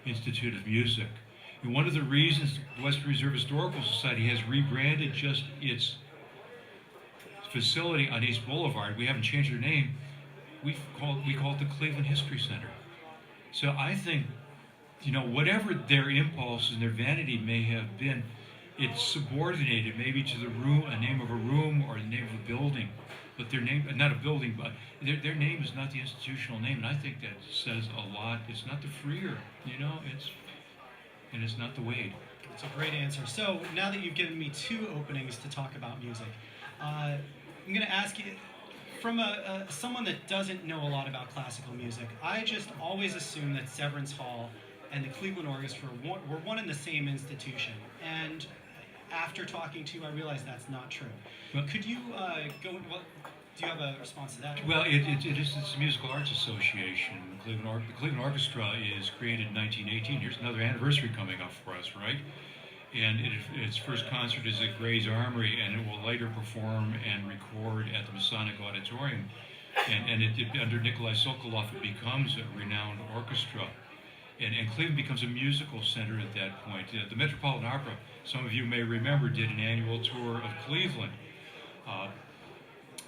Speaker 2: Institute of Music. And one of the reasons the Western Reserve Historical Society has rebranded just its facility on East Boulevard, we haven't changed their name, we call it the Cleveland History Center. So I think, you know, whatever their impulse and their vanity may have been, it's subordinated maybe to the room, a name of a room or the name of a building. But their name, not a building, but their name is not the institutional name, and I think that says a lot. It's not the Freer, you know, and it's not the Wade.
Speaker 1: It's a great answer. So now that you've given me 2 openings to talk about music, I'm going to ask you, from someone that doesn't know a lot about classical music, I just always assume that Severance Hall and the Cleveland Orchestra were one and the same institution. And after talking to you, I realized that's not true.
Speaker 2: Well,
Speaker 1: could you do you have a response to that?
Speaker 2: Well, it's the Musical Arts Association. The Cleveland Orchestra is created in 1918. Here's another anniversary coming up for us, right? And its first concert is at Gray's Armory, and it will later perform and record at the Masonic Auditorium. And under Nikolai Sokolov, it becomes a renowned orchestra. And Cleveland becomes a musical center at that point. The Metropolitan Opera, some of you may remember, did an annual tour of Cleveland.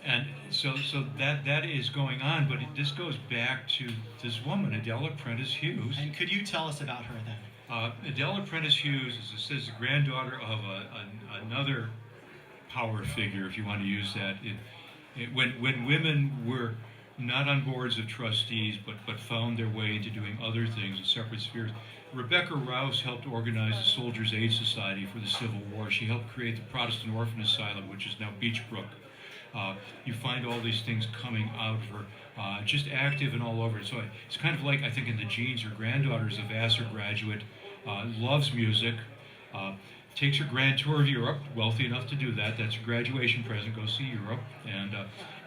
Speaker 2: And so that is going on, but this goes back to this woman, Adela Prentice Hughes.
Speaker 1: And could you tell us about her then?
Speaker 2: Adela Prentice Hughes, as it says, the granddaughter of another power figure, if you want to use that. When women were not on boards of trustees, but found their way into doing other things in separate spheres. Rebecca Rouse helped organize the Soldiers' Aid Society for the Civil War. She helped create the Protestant Orphan Asylum, which is now Beechbrook. You find all these things coming out of her, just active and all over it. So it's kind of like, I think, in the genes. Her granddaughter's a Vassar graduate, loves music, takes her grand tour of Europe, wealthy enough to do that. That's her graduation present, go see Europe.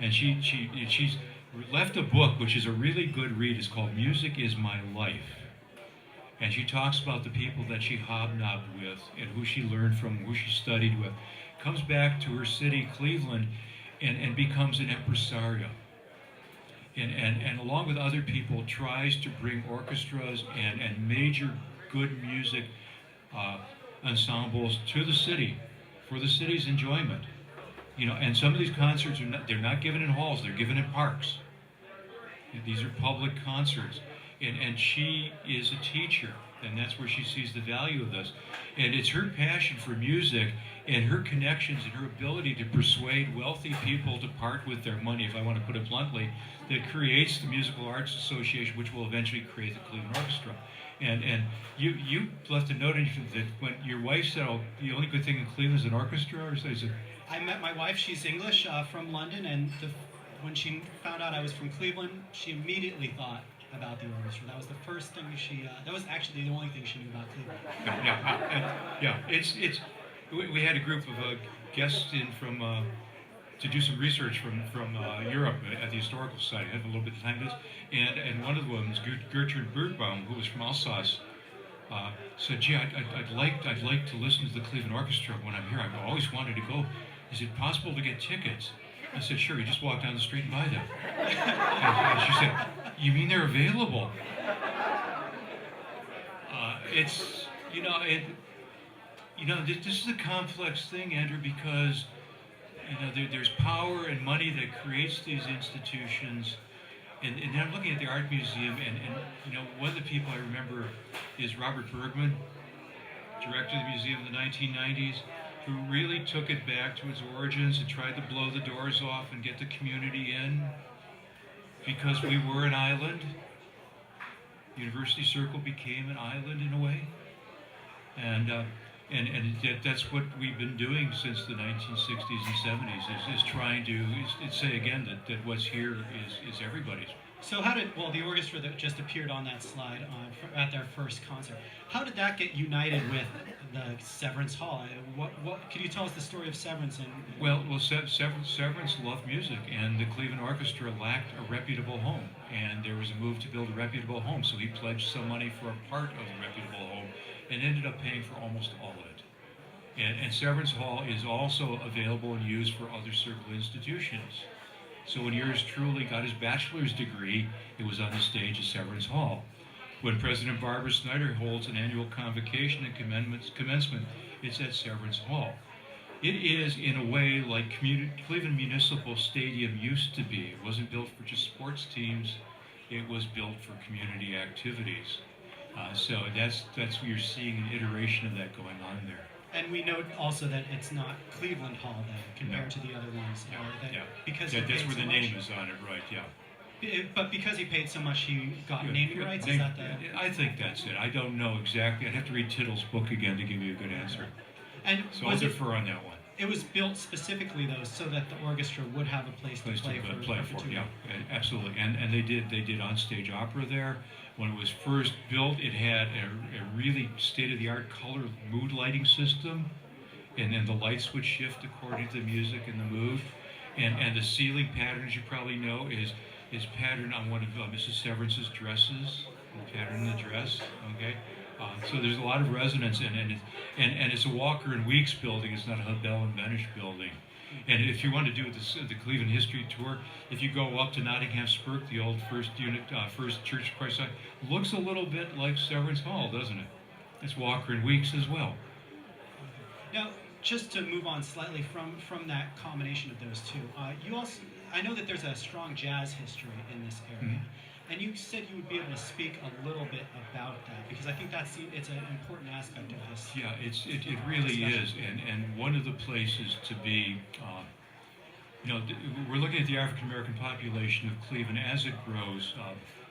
Speaker 2: And she's left a book, which is a really good read. It's called Music is My Life. And she talks about the people that she hobnobbed with and who she learned from, who she studied with. Comes back to her city, Cleveland, and becomes an impresario. And along with other people, tries to bring orchestras and major good music ensembles to the city for the city's enjoyment. You know, and some of these concerts they're not given in halls, they're given in parks. These are public concerts. And she is a teacher, and that's where she sees the value of this. And it's her passion for music and her connections and her ability to persuade wealthy people to part with their money, if I want to put it bluntly, that creates the Musical Arts Association, which will eventually create the Cleveland Orchestra. And you left a note in that when your wife said, "Oh, the only good thing in Cleveland is an orchestra," or is it
Speaker 1: I met my wife. She's English, from London, and when she found out I was from Cleveland, she immediately thought about the orchestra. That was the first thing that was actually the only thing she knew about Cleveland.
Speaker 2: It's we had a group of guests in from to do some research from Europe at the Historical Society. I had a little bit of time to this, and one of the women, Gertrude Bergbaum, who was from Alsace, said, "Gee, I'd like to listen to the Cleveland Orchestra when I'm here. I've always wanted to go. Is it possible to get tickets?" I said, "Sure. You just walk down the street and buy them." And she said, "You mean they're available?" It's this is a complex thing, Andrew, because there's power and money that creates these institutions. And I'm looking at the Art Museum, and one of the people I remember is Robert Bergman, director of the museum in the 1990s, who really took it back to its origins and tried to blow the doors off and get the community in, because we were an island. University Circle became an island in a way, and that's what we've been doing since the 1960s and 70s, is trying to say again that what's here is everybody's.
Speaker 1: So the orchestra that just appeared on that slide at their first concert, how did that get united with the Severance Hall? What could you tell us the story of Severance?
Speaker 2: Well, Severance loved music, and the Cleveland Orchestra lacked a reputable home, and there was a move to build a reputable home, so he pledged some money for a part of the reputable home, and ended up paying for almost all of it. And Severance Hall is also available and used for other Circle institutions. So when yours truly got his bachelor's degree, it was on the stage at Severance Hall. When President Barbara Snyder holds an annual convocation and commencement, it's at Severance Hall. It is, in a way, like Cleveland Municipal Stadium used to be. It wasn't built for just sports teams. It was built for community activities. So that's what you're seeing, an iteration of that going on there.
Speaker 1: And we note also that it's not Cleveland Hall then, compared to the other ones. Because
Speaker 2: that's where the name is on it, right? Yeah.
Speaker 1: But because he paid so much, he got naming rights. Is that the?
Speaker 2: I think that's it. I don't know exactly. I'd have to read Tittle's book again to give you a good answer.
Speaker 1: And
Speaker 2: so I'll defer on that one.
Speaker 1: It was built specifically, though, so that the orchestra would have a place to play for.
Speaker 2: Yeah, absolutely. And they did on-stage opera there. When it was first built, it had a really state-of-the-art color mood lighting system, and then the lights would shift according to the music and the mood. And the ceiling pattern, as you probably know, is patterned on one of Mrs. Severance's dresses, the pattern in the dress. Okay. So there's a lot of resonance, and it's a Walker and Weeks building. It's not a Bell and Benish building. And if you want to do the Cleveland History Tour, if you go up to Nottingham Spurk, the old first Church of Christ, looks a little bit like Severance Hall, doesn't it? It's Walker and Weeks as well.
Speaker 1: Now, just to move on slightly from that combination of those two, I know that there's a strong jazz history in this area. Mm-hmm. And you said you would be able to speak a little bit about that, because I think it's an important aspect of this.
Speaker 2: Yeah, it really is, and one of the places to be, we're looking at the African American population of Cleveland as it grows.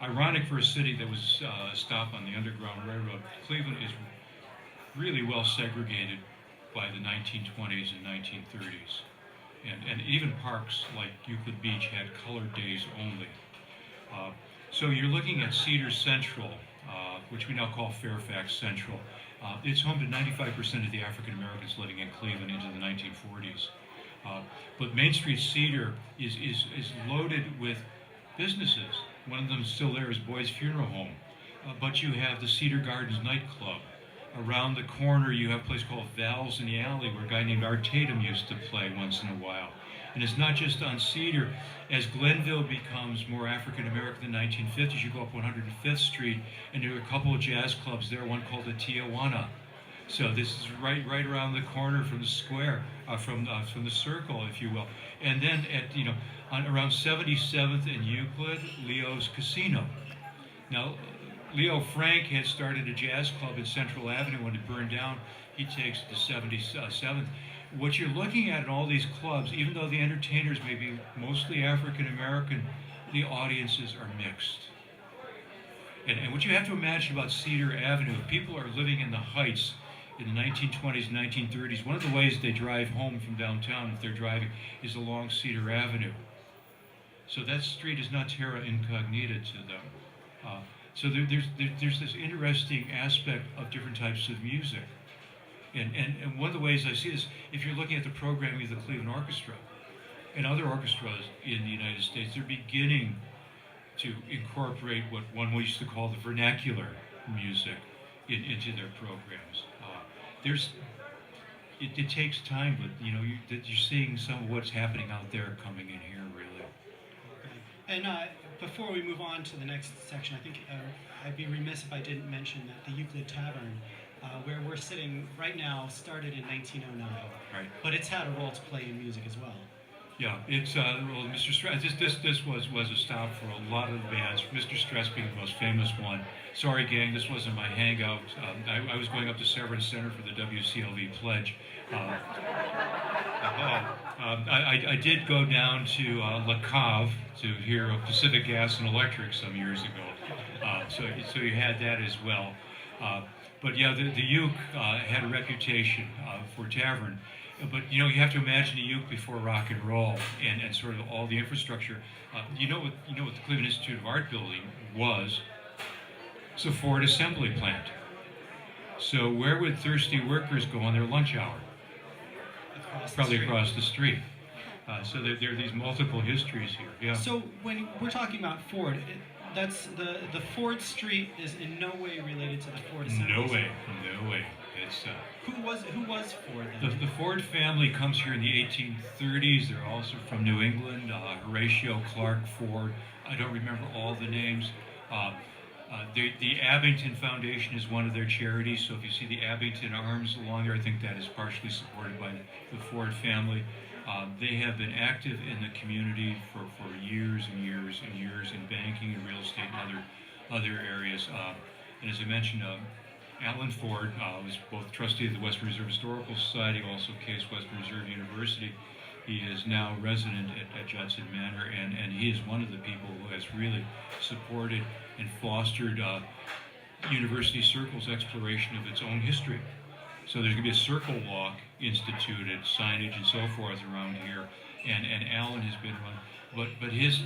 Speaker 2: Ironic for a city that was a stop on the Underground Railroad, Cleveland is really well segregated by the 1920s and 1930s, and even parks like Euclid Beach had colored days only. So you're looking at Cedar Central, which we now call Fairfax Central. It's home to 95% of the African Americans living in Cleveland into the 1940s. But Main Street Cedar is loaded with businesses. One of them still there is Boyd's Funeral Home. But you have the Cedar Gardens nightclub. Around the corner you have a place called Valves in the Alley, where a guy named Art Tatum used to play once in a while. And it's not just on Cedar. As Glenville becomes more African American in the 1950s, you go up 105th Street, and there are a couple of jazz clubs there, one called the Tijuana. So this is right around the corner from the square, from the circle, if you will. And then on around 77th and Euclid, Leo's Casino. Now, Leo Frank had started a jazz club in Central Avenue. When it burned down, he takes it to 77th. What you're looking at in all these clubs, even though the entertainers may be mostly African American, the audiences are mixed. And what you have to imagine about Cedar Avenue, if people are living in the Heights, in the 1920s, 1930s. One of the ways they drive home from downtown, if they're driving, is along Cedar Avenue. So that street is not terra incognita to them. So there's this interesting aspect of different types of music. And one of the ways I see this, if you're looking at the programming of the Cleveland Orchestra and other orchestras in the United States, they're beginning to incorporate what one used to call the vernacular music into their programs. It takes time, but you're seeing some of what's happening out there coming in here, really.
Speaker 1: And before we move on to the next section, I think I'd be remiss if I didn't mention that the Euclid Tavern, where we're sitting right now, started in 1909.
Speaker 2: Right.
Speaker 1: But it's had a role to play in music as well.
Speaker 2: Yeah, it's well, Mr. Stress. This was a stop for a lot of the bands. Mr. Stress being the most famous one. Sorry, gang, this wasn't my hangout. I was going up to Severance Center for the WCLV pledge. I did go down to La Cave to hear Pacific Gas and Electric some years ago. So you had that as well. But yeah, the Uke had a reputation for tavern. But you have to imagine the Uke before rock and roll and sort of all the infrastructure. What the Cleveland Institute of Art building was? It's a Ford assembly plant. So where would thirsty workers go on their lunch hour? Probably across the street. So there are these multiple histories here. Yeah.
Speaker 1: So when we're talking about Ford, that's the Ford Street is in no way related to the Ford assembly.
Speaker 2: No way. It's
Speaker 1: who was Ford then?
Speaker 2: The Ford family comes here in the 1830s. They're also from New England. Horatio Clark Ford. I don't remember all the names. The Abington Foundation is one of their charities. So if you see the Abington arms along there, I think that is partially supported by the Ford family. They have been active in the community for years and years and years in banking and real estate and other areas. And as I mentioned, Alan Ford was both trustee of the Western Reserve Historical Society, also Case Western Reserve University. He is now resident at Judson Manor, and he is one of the people who has really supported and fostered University Circle's exploration of its own history. So there's going to be a circle walk instituted, signage and so forth around here, and Alan has been one. But his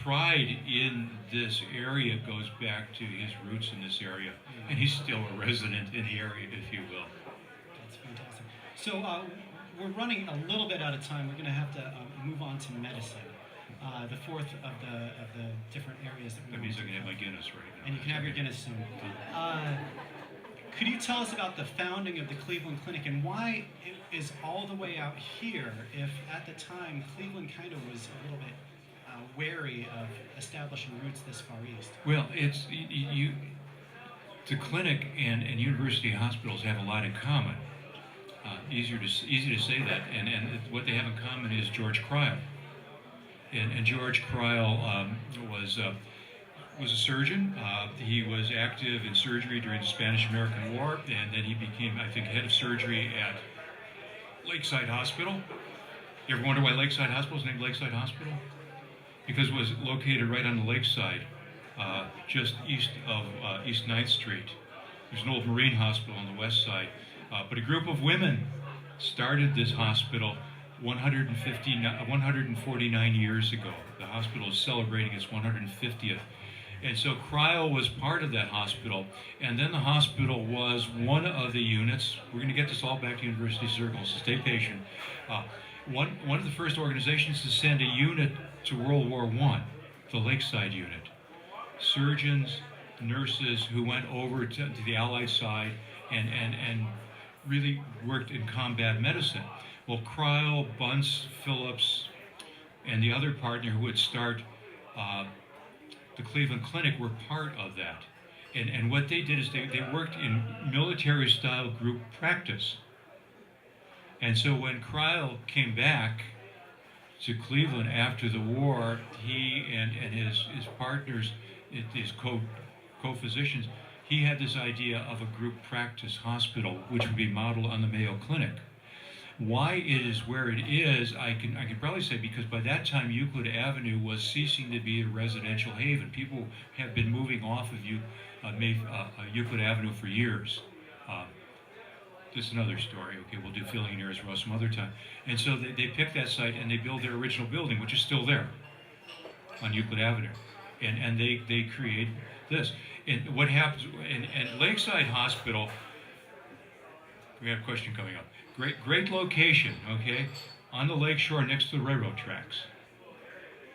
Speaker 2: pride in this area goes back to his roots in this area, and he's still a resident in the area, if you will.
Speaker 1: That's fantastic. So we're running a little bit out of time. We're going to have to move on to medicine, the fourth of the different areas that we.
Speaker 2: That means I can have my Guinness right now.
Speaker 1: And you can have your Guinness soon. Could you tell us about the founding of the Cleveland Clinic and why it is all the way out here if at the time Cleveland kind of was a little bit wary of establishing roots this far east?
Speaker 2: Well, it's the clinic and university hospitals have a lot in common. Easy to say that, and what they have in common is George Crile. And George Crile was a surgeon. He was active in surgery during the Spanish-American War, and then he became, I think, head of surgery at Lakeside Hospital. You ever wonder why Lakeside Hospital is named Lakeside Hospital? Because it was located right on the lakeside, just east of East 9th Street. There's an old Marine hospital on the west side. But a group of women started this hospital 149 years ago. The hospital is celebrating its 150th. And so Crile was part of that hospital, and then the hospital was one of the units. We're going to get this all back to University Circle, so stay patient. One of the first organizations to send a unit to World War I, the Lakeside Unit. Surgeons, nurses who went over to the Allied side and really worked in combat medicine. Well, Crile, Bunce, Phillips, and the other partner who would start the Cleveland Clinic were part of that. And what they did is they worked in military-style group practice. And so when Crile came back to Cleveland after the war, he and his partners, his co-physicians, he had this idea of a group practice hospital, which would be modeled on the Mayo Clinic. Why it is where it is, I can probably say because by that time Euclid Avenue was ceasing to be a residential haven. People have been moving off of Euclid Avenue for years. This is another story. Okay, we'll do Filling Near as well some other time. And so they pick that site and they build their original building, which is still there on Euclid Avenue. And they create this. And what happens, and Lakeside Hospital, we have a question coming up. Great location, okay, on the lakeshore next to the railroad tracks.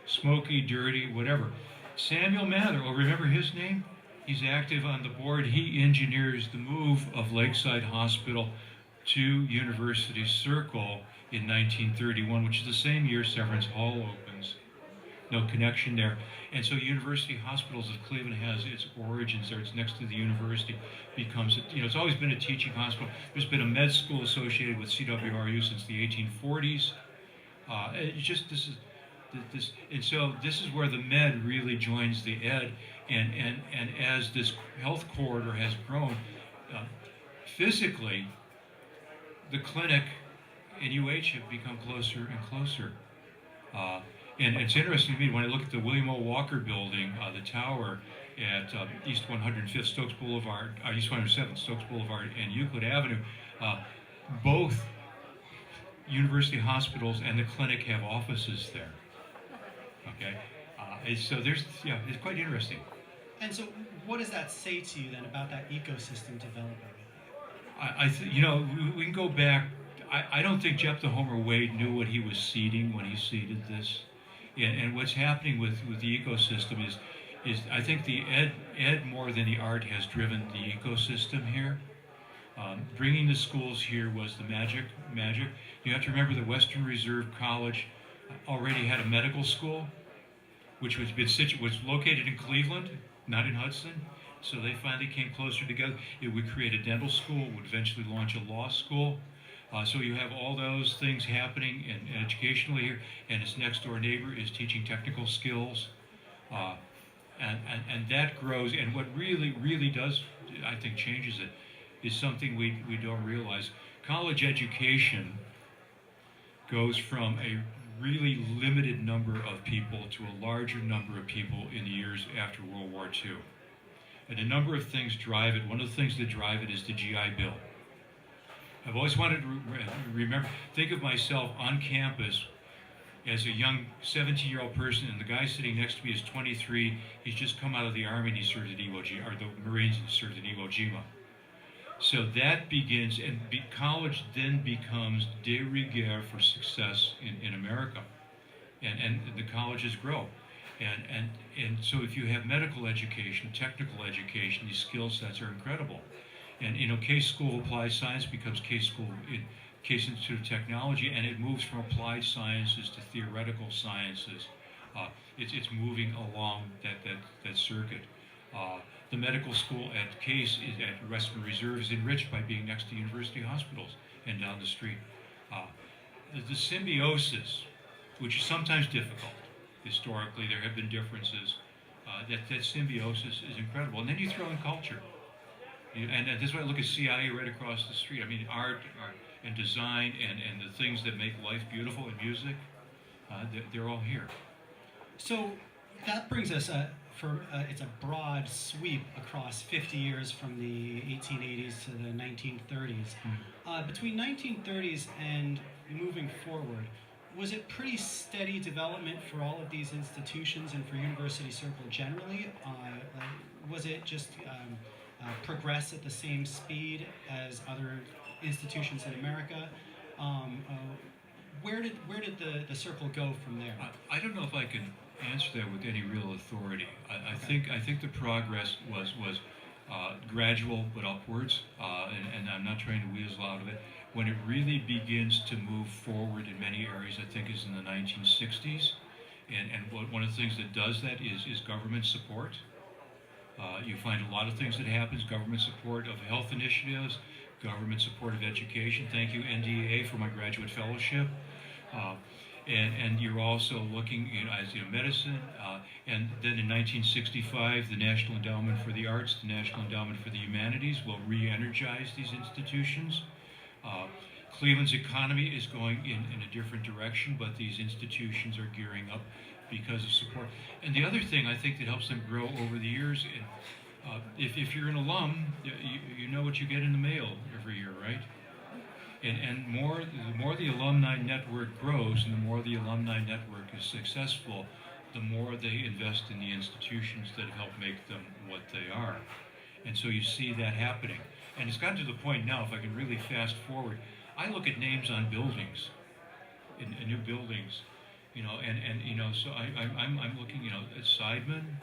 Speaker 2: Smoky, dirty, whatever. Samuel Mather, oh, remember his name? He's active on the board. He engineers the move of Lakeside Hospital to University Circle in 1931, which is the same year Severance Hall opens. No connection there. And so University Hospitals of Cleveland has its origins there. It's next to the university. Becomes, it's always been a teaching hospital. There's been a med school associated with CWRU since the 1840s. And so this is where the med really joins the ed. And as this health corridor has grown, physically, the clinic and UH have become closer and closer. And it's interesting to me when I look at the William O. Walker building, the tower at East 105th Stokes Boulevard, East 107th Stokes Boulevard, and Euclid Avenue, both university hospitals and the clinic have offices there. Okay, so it's quite interesting.
Speaker 1: And so, what does that say to you then about that ecosystem developing?
Speaker 2: We can go back. I don't think Jephthah Homer Wade knew what he was seeding when he seeded this. And what's happening with the ecosystem is I think the ed more than the art has driven the ecosystem here. Bringing the schools here was the magic. You have to remember that Western Reserve College already had a medical school, which was located in Cleveland, not in Hudson. So they finally came closer together. It would create a dental school, would eventually launch a law school. So you have all those things happening and educationally here, and its next door neighbor is teaching technical skills. And that grows, and what really does, I think, changes it, is something we don't realize. College education goes from a really limited number of people to a larger number of people in the years after World War II. And a number of things drive it. One of the things that drive it is the GI Bill. I've always wanted to think of myself on campus as a young 17-year-old person, and the guy sitting next to me is 23. He's just come out of the Army and he served at Iwo Jima, or the Marines and served at Iwo Jima. So that begins, and college then becomes de rigueur for success in America. And the colleges grow. And so if you have medical education, technical education, these skill sets are incredible. And Case School of Applied Science becomes Case Institute of Technology, and it moves from applied sciences to theoretical sciences. It's moving along that circuit. The medical school at Case at Western Reserve is enriched by being next to university hospitals and down the street. The symbiosis, which is sometimes difficult, historically there have been differences, that symbiosis is incredible. And then you throw in culture. And this is why I look at CIA right across the street. I mean, art and design and the things that make life beautiful and music, they're all here.
Speaker 1: So that brings us, it's a broad sweep across 50 years from the 1880s to the 1930s. Between 1930s and moving forward, was it pretty steady development for all of these institutions and for University Circle generally? Was it just progress at the same speed as other institutions in America? Where did the circle go from there?
Speaker 2: I don't know if I can answer that with any real authority. I think the progress was gradual but upwards, and I'm not trying to weasel out of it. When it really begins to move forward in many areas, I think is in the 1960s, and one of the things that does that is government support. You find a lot of things that happens, government support of health initiatives, government support of education. Thank you, NDAA, for my graduate fellowship. And you're also looking as medicine. And then in 1965, the National Endowment for the Arts, the National Endowment for the Humanities will re-energize these institutions. Cleveland's economy is going in a different direction, but these institutions are gearing up because of support. And the other thing I think that helps them grow over the years, if you're an alum, you know what you get in the mail every year, right? And the more the alumni network grows and the more the alumni network is successful, the more they invest in the institutions that help make them what they are. And so you see that happening. And it's gotten to the point now, if I can really fast forward, I look at names on buildings, in new buildings, so I'm looking, at Seidman,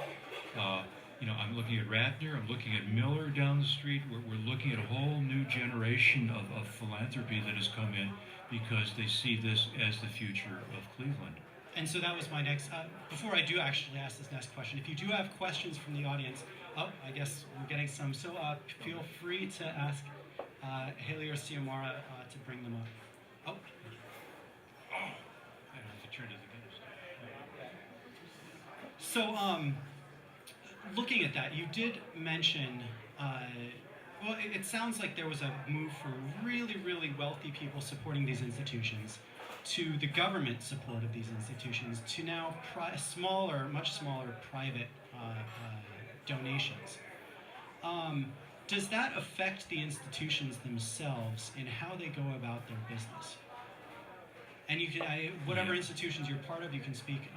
Speaker 2: I'm looking at Ratner, I'm looking at Miller down the street. We're looking at a whole new generation of philanthropy that has come in because they see this as the future of Cleveland.
Speaker 1: And so that was my next, before I do actually ask this next question, if you do have questions from the audience, I guess we're getting some, so feel free to ask Haley or Xiomara to bring them up.
Speaker 2: I don't have to turn to the guest.
Speaker 1: So, looking at that, you did mention, it sounds like there was a move for really, really wealthy people supporting these institutions to the government support of these institutions to now much smaller private donations. Does that affect the institutions themselves in how they go about their business? And you can, whatever institutions you're part of, you can speak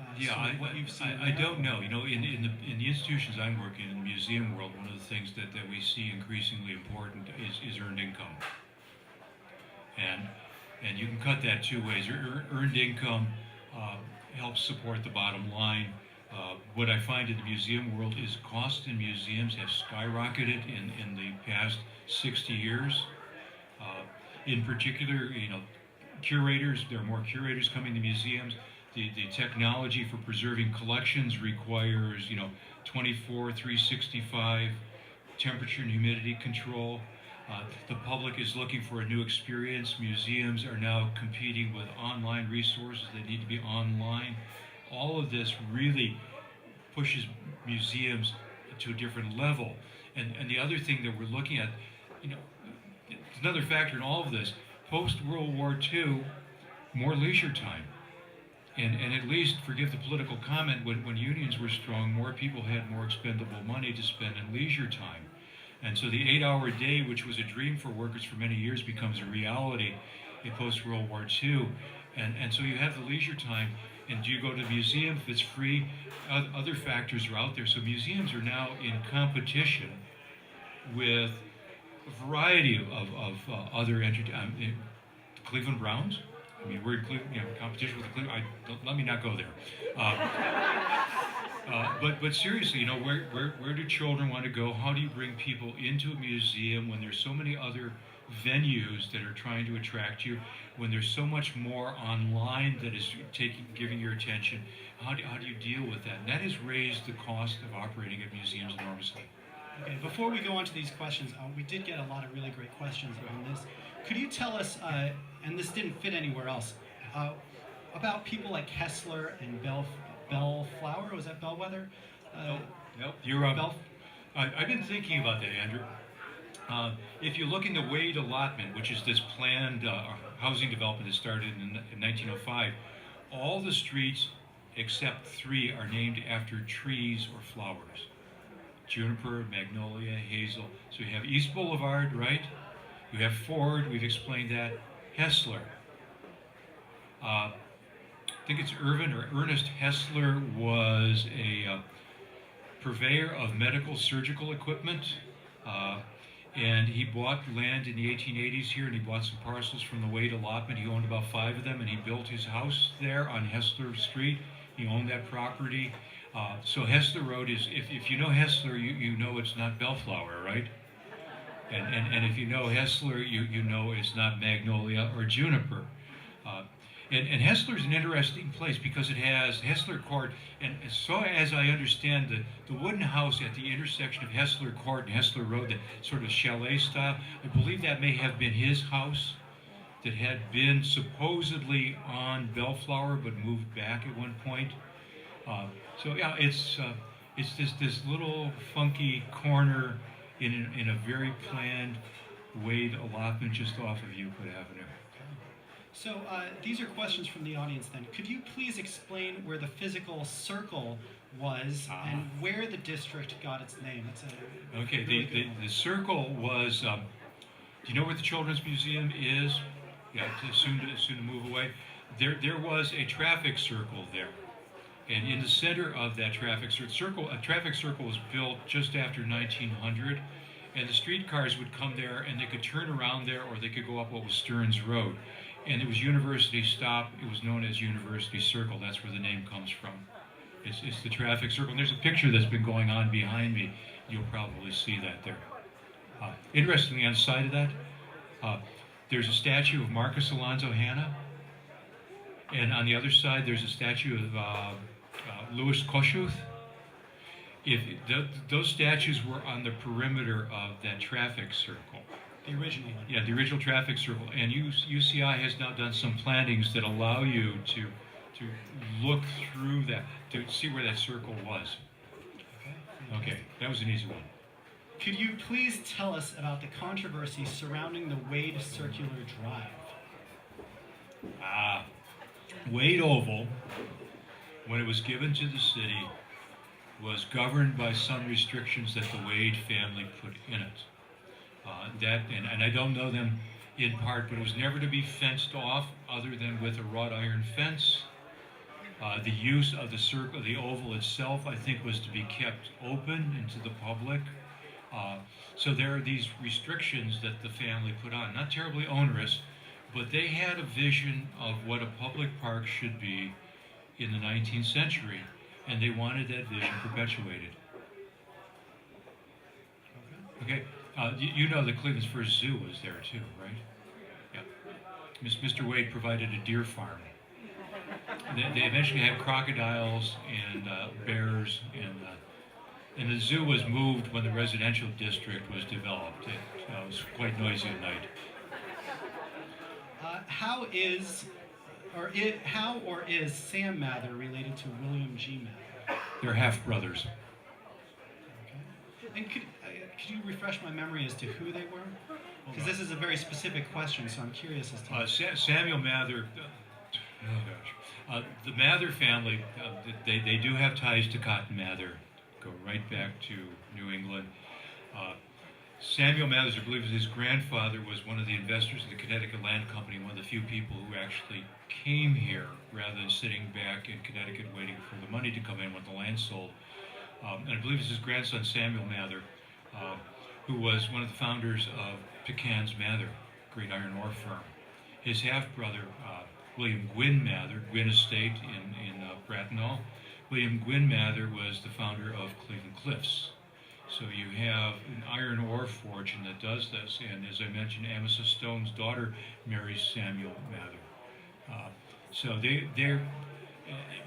Speaker 1: what you've seen.
Speaker 2: I don't know. In the institutions I'm working in, the museum world, one of the things that we see increasingly important is earned income. And you can cut that two ways. Earned income helps support the bottom line. What I find in the museum world is costs in museums have skyrocketed in the past 60 years. In particular, curators, there are more curators coming to museums. The technology for preserving collections requires, 365 temperature and humidity control. The public is looking for a new experience. Museums are now competing with online resources. They need to be online. All of this really pushes museums to a different level. And the other thing that we're looking at, another factor in all of this, post-World War II, more leisure time. And at least, forgive the political comment, when unions were strong, more people had more expendable money to spend in leisure time. And so the 8-hour day, which was a dream for workers for many years, becomes a reality in post-World War II. And so you have the leisure time, and do you go to the museum if it's free? Other factors are out there. So museums are now in competition with a variety of other entities. Cleveland Browns. I mean, we're in competition with the Cleveland. Let me not go there. But seriously, where do children want to go? How do you bring people into a museum when there's so many other venues that are trying to attract you? When there's so much more online that is giving your attention, how do you deal with that? And that has raised the cost of operating at museums enormously.
Speaker 1: Okay, before we go on to these questions, we did get a lot of really great questions on this. Could you tell us, and this didn't fit anywhere else, about people like Hessler and Bellflower? Was that Bellwether?
Speaker 2: Nope. You're I've been thinking about that, Andrew. If you look in the Wade allotment, which is this planned housing development that started in 1905, all the streets except 3 are named after trees or flowers. Juniper, magnolia, hazel. So you have East Boulevard, right? You have Ford, we've explained that. Hessler. I think it's Irvin or Ernest Hessler was a purveyor of medical surgical equipment. And he bought land in the 1880s here, and he bought some parcels from the Wade allotment. He owned about 5 of them, and he built his house there on Hessler Street. He owned that property. So Hessler Road is, if you know Hessler, you know it's not Bellflower, right? And if you know Hessler, you know it's not magnolia or juniper. And Hessler is an interesting place because it has Hessler Court, and so as I understand the wooden house at the intersection of Hessler Court and Hessler Road, that sort of chalet style, I believe that may have been his house that had been supposedly on Bellflower but moved back at one point. So yeah, it's this little funky corner in a very planned Wade allotment just off of Euclid Avenue.
Speaker 1: So these are questions from the audience then. Could you please explain where the physical circle was and where the district got its name? That's
Speaker 2: okay, the circle was, do you know where the Children's Museum is? Yeah, soon to move away. There was a traffic circle there, and in the center of that a traffic circle was built just after 1900, and the streetcars would come there, and they could turn around there, or they could go up what was Stearns Road, and it was University Stop. It was known as University Circle. That's where the name comes from. It's the traffic circle. And there's a picture that's been going on behind me. You'll probably see that there. Interestingly, on the side of that, there's a statue of Marcus Alonzo Hanna, and on the other side there's a statue of Louis Kossuth. Those statues were on the perimeter of that traffic circle.
Speaker 1: The original one.
Speaker 2: Yeah, the original traffic circle. And UCI has now done some plantings that allow you to look through that, to see where that circle was. Okay, that was an easy one.
Speaker 1: Could you please tell us about the controversy surrounding the Wade Circular Drive?
Speaker 2: Wade Oval, when it was given to the city, was governed by some restrictions that the Wade family put in it. And I don't know them in part, but it was never to be fenced off other than with a wrought iron fence. The use of the circle, the oval itself, I think, was to be kept open and to the public. So there are these restrictions that the family put on, not terribly onerous, but they had a vision of what a public park should be in the 19th century, and they wanted that vision perpetuated. Okay, you know that Cleveland's first zoo was there too, right? Yeah. Mr. Wade provided a deer farm. They eventually had crocodiles and bears, and the zoo was moved when the residential district was developed. It was quite noisy at night.
Speaker 1: How or is Sam Mather related to William G. Mather?
Speaker 2: They're half brothers.
Speaker 1: Okay. And could you refresh my memory as to who they were? Because this is a very specific question, so I'm curious as to.
Speaker 2: Samuel Mather. The Mather family, they do have ties to Cotton Mather. Go right back to New England. Samuel Mathers, I believe his grandfather was one of the investors in the Connecticut Land Company, one of the few people who actually came here rather than sitting back in Connecticut waiting for the money to come in when the land sold. And I believe it's his grandson, Samuel Mather, who was one of the founders of Pickens Mather, great iron ore firm. His half-brother, William Gwynn Mather, Gwynn Estate in Bracknell. William Gwynn Mather was the founder of Cleveland Cliffs. So you have an iron ore fortune that does this, and as I mentioned, Amasa Stone's daughter marries Samuel Mather. So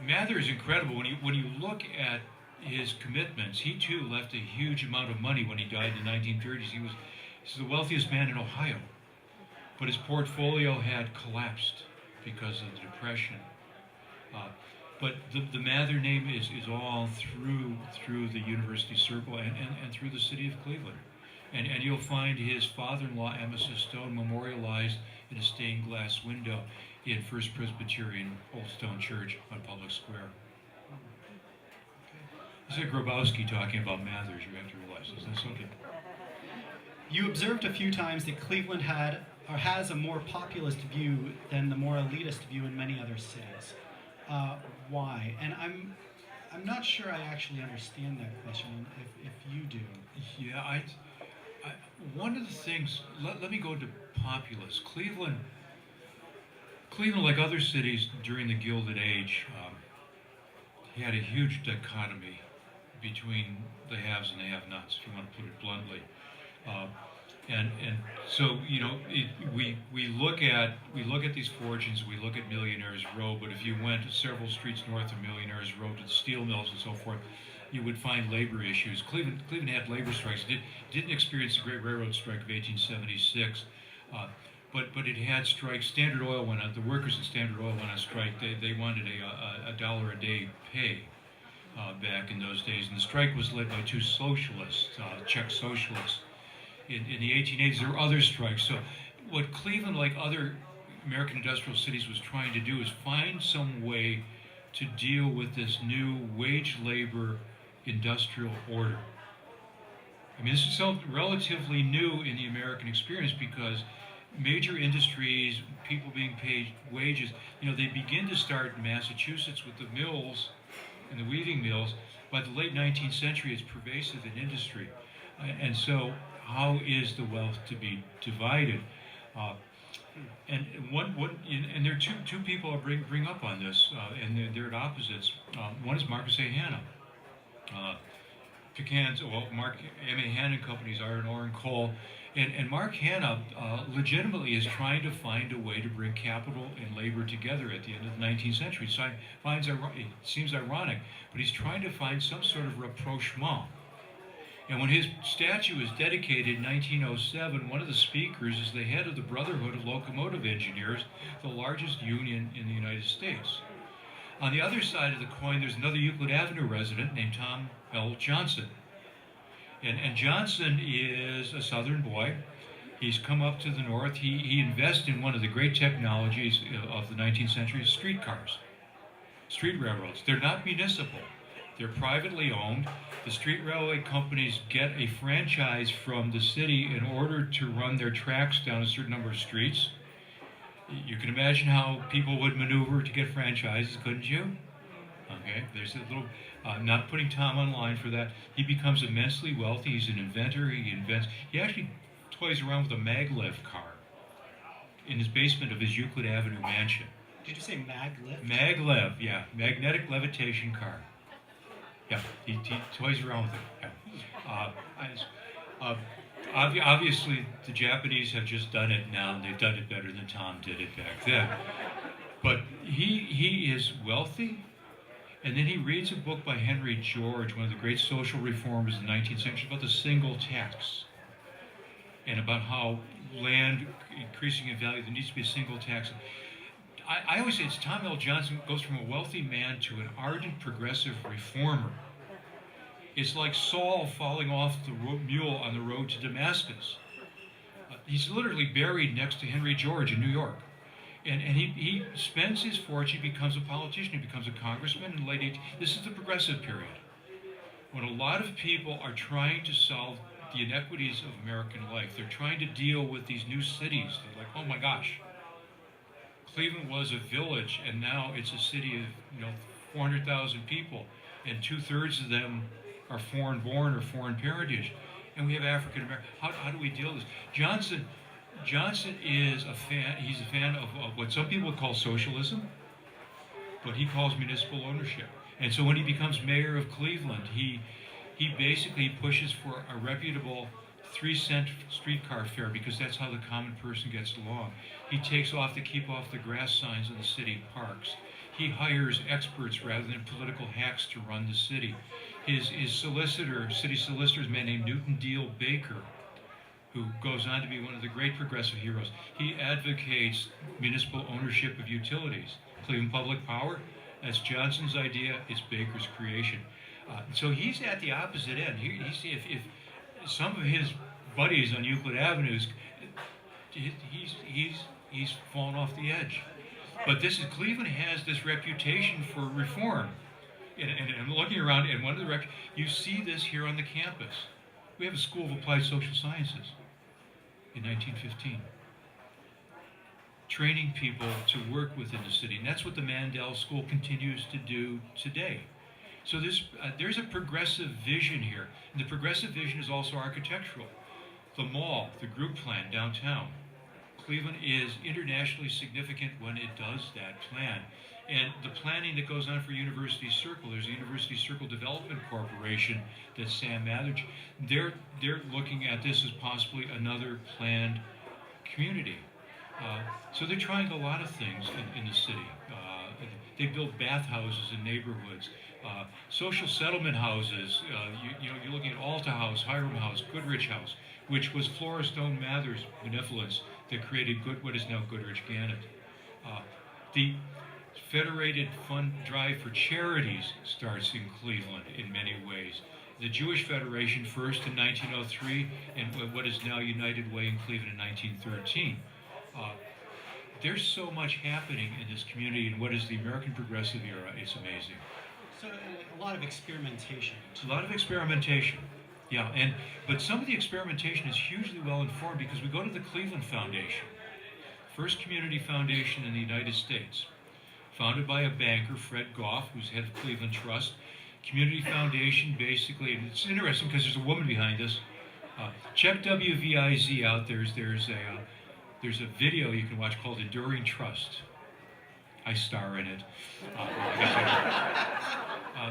Speaker 2: Mather is incredible. When you look at his commitments, he too left a huge amount of money when he died in the 1930s. He's the wealthiest man in Ohio, but his portfolio had collapsed because of the Depression. But the Mather name is all through the University Circle and through the city of Cleveland. And you'll find his father-in-law, Amasa Stone, memorialized in a stained glass window in First Presbyterian Old Stone Church on Public Square. This is Grabowski talking about Mathers, you have to realize this. That's okay.
Speaker 1: You observed a few times that Cleveland had or has a more populist view than the more elitist view in many other cities. Why? And I'm not sure I actually understand that question. If you do,
Speaker 2: yeah, one of the things. Let me go to populist. Cleveland, like other cities during the Gilded Age, had a huge dichotomy between the haves and the have-nots, if you want to put it bluntly. And so we look at these fortunes, we look at Millionaires Row, but if you went several streets north of Millionaires Row to the steel mills and so forth, you would find labor issues. Cleveland had labor strikes. It didn't experience the Great Railroad Strike of 1876, but it had strikes. Standard Oil went on. The workers at Standard Oil went on strike. They wanted a $1 a day pay back in those days, and the strike was led by two socialists, Czech socialists. In the 1880s, there were other strikes. So what Cleveland, like other American industrial cities, was trying to do is find some way to deal with this new wage labor industrial order. I mean, this is relatively new in the American experience because major industries, people being paid wages. You know, they begin to start in Massachusetts with the mills and the weaving mills. By the late 19th century, it's pervasive in industry. And so, how is the wealth to be divided? And and there are two people I bring up on this, and they're at opposites. One is Marcus A. Hanna. Mark M.A. Hanna Company's iron ore and coal. And Mark Hanna legitimately is trying to find a way to bring capital and labor together at the end of the 19th century. So it seems ironic, but he's trying to find some sort of rapprochement. And when his statue is dedicated in 1907, one of the speakers is the head of the Brotherhood of Locomotive Engineers, the largest union in the United States. On the other side of the coin, there's another Euclid Avenue resident named Tom L. Johnson. And Johnson is a Southern boy. He's come up to the north. He invests in one of the great technologies of the 19th century, streetcars, street railroads. They're not municipal. They're privately owned. The street railway companies get a franchise from the city in order to run their tracks down a certain number of streets. You can imagine how people would maneuver to get franchises, couldn't you? Okay, there's a little, not putting Tom on line for that. He becomes immensely wealthy. He's an inventor. He actually toys around with a maglev car in his basement of his Euclid Avenue mansion.
Speaker 1: Did you say maglev?
Speaker 2: Maglev, yeah, magnetic levitation car. Yeah, he toys around with it. Yeah. Obviously, the Japanese have just done it now, and they've done it better than Tom did it back then. But he is wealthy, and then he reads a book by Henry George, one of the great social reformers of the 19th century, about the single tax, and about how land increasing in value, there needs to be a single tax. I always say it's Tom L. Johnson goes from a wealthy man to an ardent progressive reformer. It's like Saul falling off the mule on the road to Damascus. He's literally buried next to Henry George in New York. And he spends his fortune, he becomes a politician, he becomes a congressman in the late 18th. This is the progressive period, when a lot of people are trying to solve the inequities of American life. They're trying to deal with these new cities. They're like, oh my gosh, Cleveland was a village, and now it's a city of 400,000 people, and 2/3 of them are foreign-born or foreign parentage, and we have African American. How do we deal with this? Johnson is a fan. He's a fan of what some people would call socialism, but he calls municipal ownership. And so when he becomes mayor of Cleveland, he basically pushes for a reputable 3-cent streetcar fare, because that's how the common person gets along. He takes off the keep off the grass signs in the city parks. He hires experts rather than political hacks to run the city. His city solicitor is a man named Newton Deal Baker, who goes on to be one of the great progressive heroes. He advocates municipal ownership of utilities. Cleveland Public Power, that's Johnson's idea, it's Baker's creation. So he's at the opposite end. If some of his buddies on Euclid Avenues, he's fallen off the edge. But Cleveland has this reputation for reform. And I'm looking around, and one of the you see this here on the campus. We have a School of Applied Social Sciences in 1915, training people to work within the city. And that's what the Mandel School continues to do today. So there's a progressive vision here. And the progressive vision is also architectural. The mall, the group plan downtown. Cleveland is internationally significant when it does that plan. And the planning that goes on for University Circle, there's a University Circle Development Corporation that Sam Mathers, they're looking at this as possibly another planned community. So they're trying a lot of things in the city. They build bathhouses in neighborhoods, social settlement houses. You're looking at Alta House, Hiram House, Goodrich House, which was Flora Stone Mathers' benevolence that created what is now Goodrich Gannett. The Federated Fund Drive for Charities starts in Cleveland in many ways. The Jewish Federation first in 1903, and what is now United Way in Cleveland in 1913. There's so much happening in this community in what is the American Progressive era. It's amazing.
Speaker 1: So a lot of experimentation.
Speaker 2: It's a lot of experimentation. Yeah, but some of the experimentation is hugely well informed, because we go to the Cleveland Foundation. first community foundation in the United States, founded by a banker, Fred Goff, who's head of Cleveland Trust. Community foundation, basically, and it's interesting because there's a woman behind this. Check WVIZ out. There's a video you can watch called Enduring Trust. I star in it.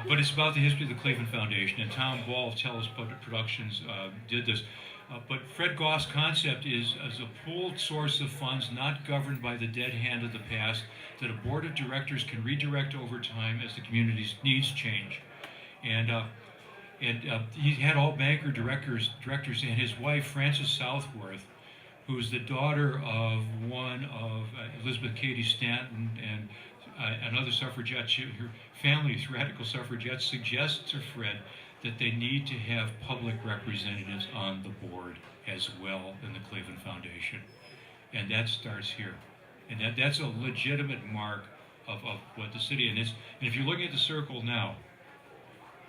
Speaker 2: But it's about the history of the Cleveland Foundation, and Tom Ball of Telus Productions did this. But Fred Goff's concept is as a pooled source of funds not governed by the dead hand of the past that a board of directors can redirect over time as the community's needs change. And he had all banker directors, and his wife, Frances Southworth, who's the daughter of one of Elizabeth Cady Stanton and another suffragette. Her family is radical suffragettes, suggests to Fred that they need to have public representatives on the board as well in the Cleveland Foundation. And that starts here. And that's a legitimate mark of what the city is. And if you're looking at the circle now,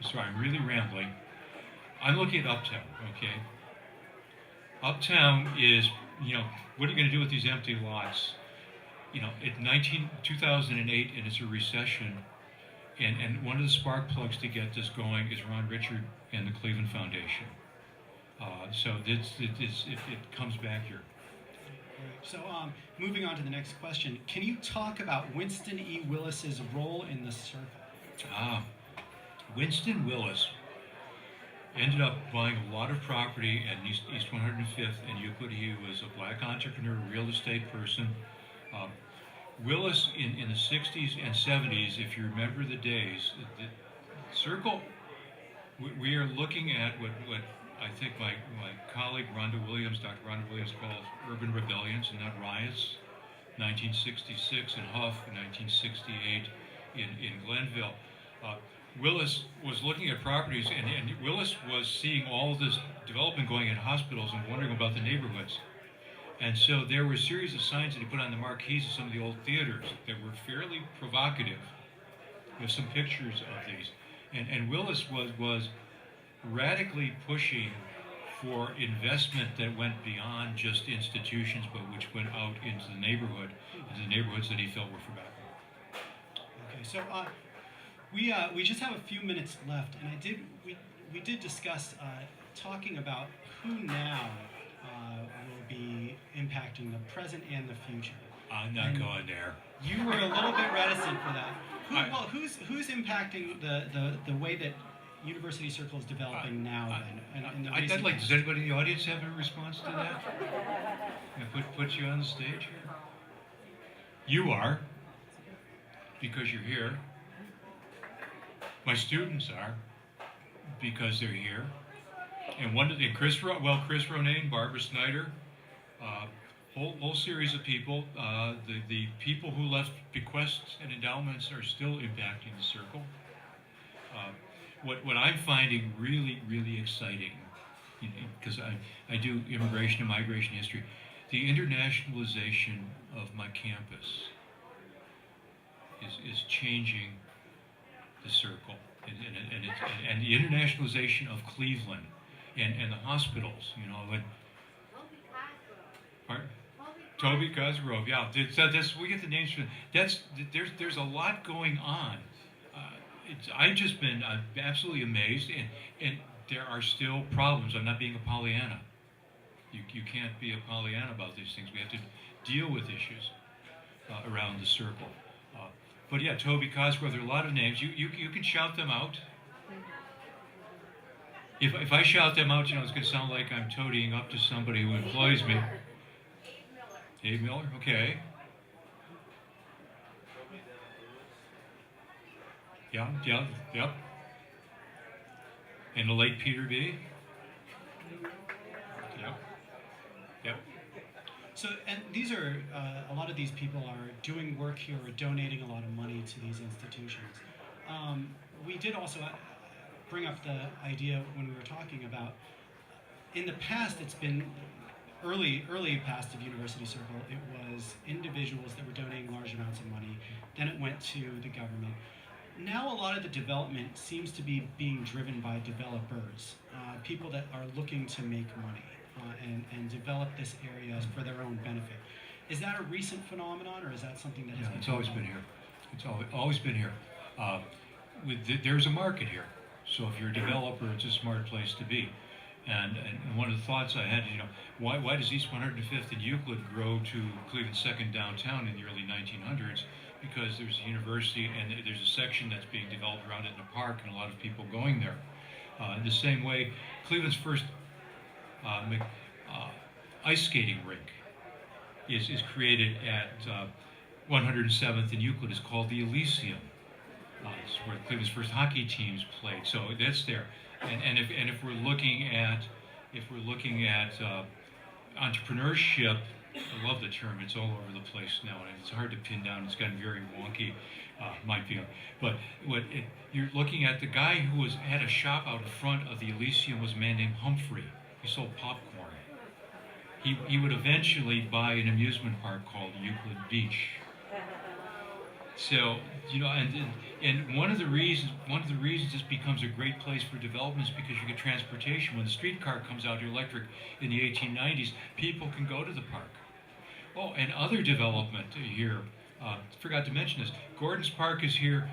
Speaker 2: sorry, I'm really rambling. I'm looking at Uptown, okay? Uptown is, what are you going to do with these empty lots? In 2008, and it's a recession, and one of the spark plugs to get this going is Ron Richard and the Cleveland Foundation. So it comes back here.
Speaker 1: So moving on to the next question, can you talk about Winston E. Willis's role in the circle?
Speaker 2: Winston Willis ended up buying a lot of property at East 105th and Euclid. He was a black entrepreneur, real estate person. Willis, in the 60s and 70s, if you remember the days, the circle, we are looking at what I think my colleague Rhonda Williams, Dr. Rhonda Williams, calls urban rebellions and not riots. 1966 in Huff, 1968 in Glenville. Willis was looking at properties, and Willis was seeing all this development going in hospitals and wondering about the neighborhoods. And so there were a series of signs that he put on the marquees of some of the old theaters that were fairly provocative. With some pictures of these. And Willis was radically pushing for investment that went beyond just institutions, but which went out into the neighborhoods that he felt were forgotten.
Speaker 1: Okay, so we just have a few minutes left, and we did discuss talking about who now will be impacting the present and the future.
Speaker 2: I'm not going there.
Speaker 1: You were a little bit reticent for that. Who's impacting the way that University Circle is developing now?
Speaker 2: Does anybody in the audience have a response to that? Put you on the stage here. You are, because you're here. My students are, because they're here. And Chris Ronayne, Barbara Snyder, whole series of people. The people who left bequests and endowments are still impacting the circle. What I'm finding really, really exciting, because I do immigration and migration history, the internationalization of my campus is changing the circle, and the internationalization of Cleveland and the hospitals, Toby Cosgrove, yeah. We get the names for there's a lot going on. I've just been absolutely amazed, and there are still problems. I'm not being a Pollyanna. You can't be a Pollyanna about these things. We have to deal with issues around the circle. But yeah, Toby Cosgrove, there are a lot of names. You can shout them out. If I shout them out, it's going to sound like I'm toadying up to somebody who employs me. Dave Miller, okay. Yep. And the late Peter B. Yep.
Speaker 1: So, and these are, a lot of these people are doing work here or donating a lot of money to these institutions. We did also bring up the idea when we were talking about, in the past, it's been early past of University Circle, it was individuals that were donating large amounts of money, then it went to the government. Now a lot of the development seems to be being driven by developers, people that are looking to make money and develop this area for their own benefit. Is that a recent phenomenon, or is that something that has
Speaker 3: Yeah,
Speaker 1: been
Speaker 3: it's always
Speaker 1: going
Speaker 3: been
Speaker 1: on?
Speaker 3: here. It's always been here. Uh, there's a market here. So if you're a developer, it's a smart place to be. And one of the thoughts I had, why does East 105th and Euclid grow to Cleveland's second downtown in the early 1900s? Because there's a university and there's a section that's being developed around it in a park and a lot of people going there. In the same way, Cleveland's first ice skating rink is created at 107th and Euclid. Is called the Elysium. It's where Cleveland's first hockey teams played. So that's there. And if we're looking at entrepreneurship, I love the term. It's all over the place now, and it's hard to pin down. It's gotten very wonky, my feeling. But you're looking at, the guy who had a shop out in front of the Elysium was a man named Humphrey. He sold popcorn. He would eventually buy an amusement park called Euclid Beach. So, and one of the reasons this becomes a great place for development is because you get transportation. When the streetcar comes out electric in the 1890s, people can go to the park. Oh, and other development here, forgot to mention this. Gordon's Park is here,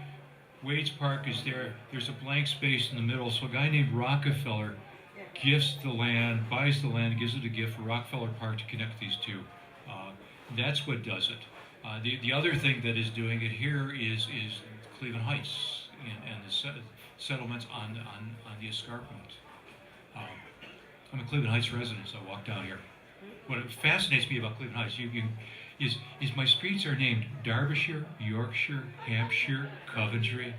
Speaker 3: Wade's Park is there. There's a blank space in the middle, so a guy named Rockefeller gifts the land, buys the land, gives it a gift for Rockefeller Park to connect these two. That's what does it. The other thing that is doing it here is Cleveland Heights and the settlements on the escarpment. I'm a Cleveland Heights resident, so I walk down here. What fascinates me about Cleveland Heights is my streets are named Derbyshire, Yorkshire, Hampshire, Coventry.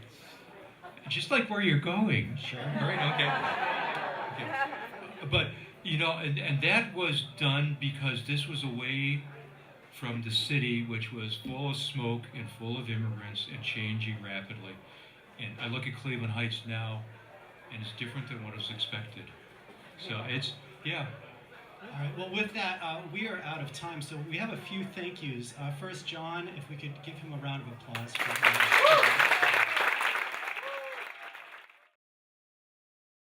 Speaker 3: Just like where you're going.
Speaker 1: Sure.
Speaker 3: All right, okay. But, and that was done because this was away from the city, which was full of smoke and full of immigrants and changing rapidly. And I look at Cleveland Heights now, and it's different than what was expected. So yeah.
Speaker 1: All right. Well, with that, we are out of time, so we have a few thank yous. First, John, if we could give him a round of applause.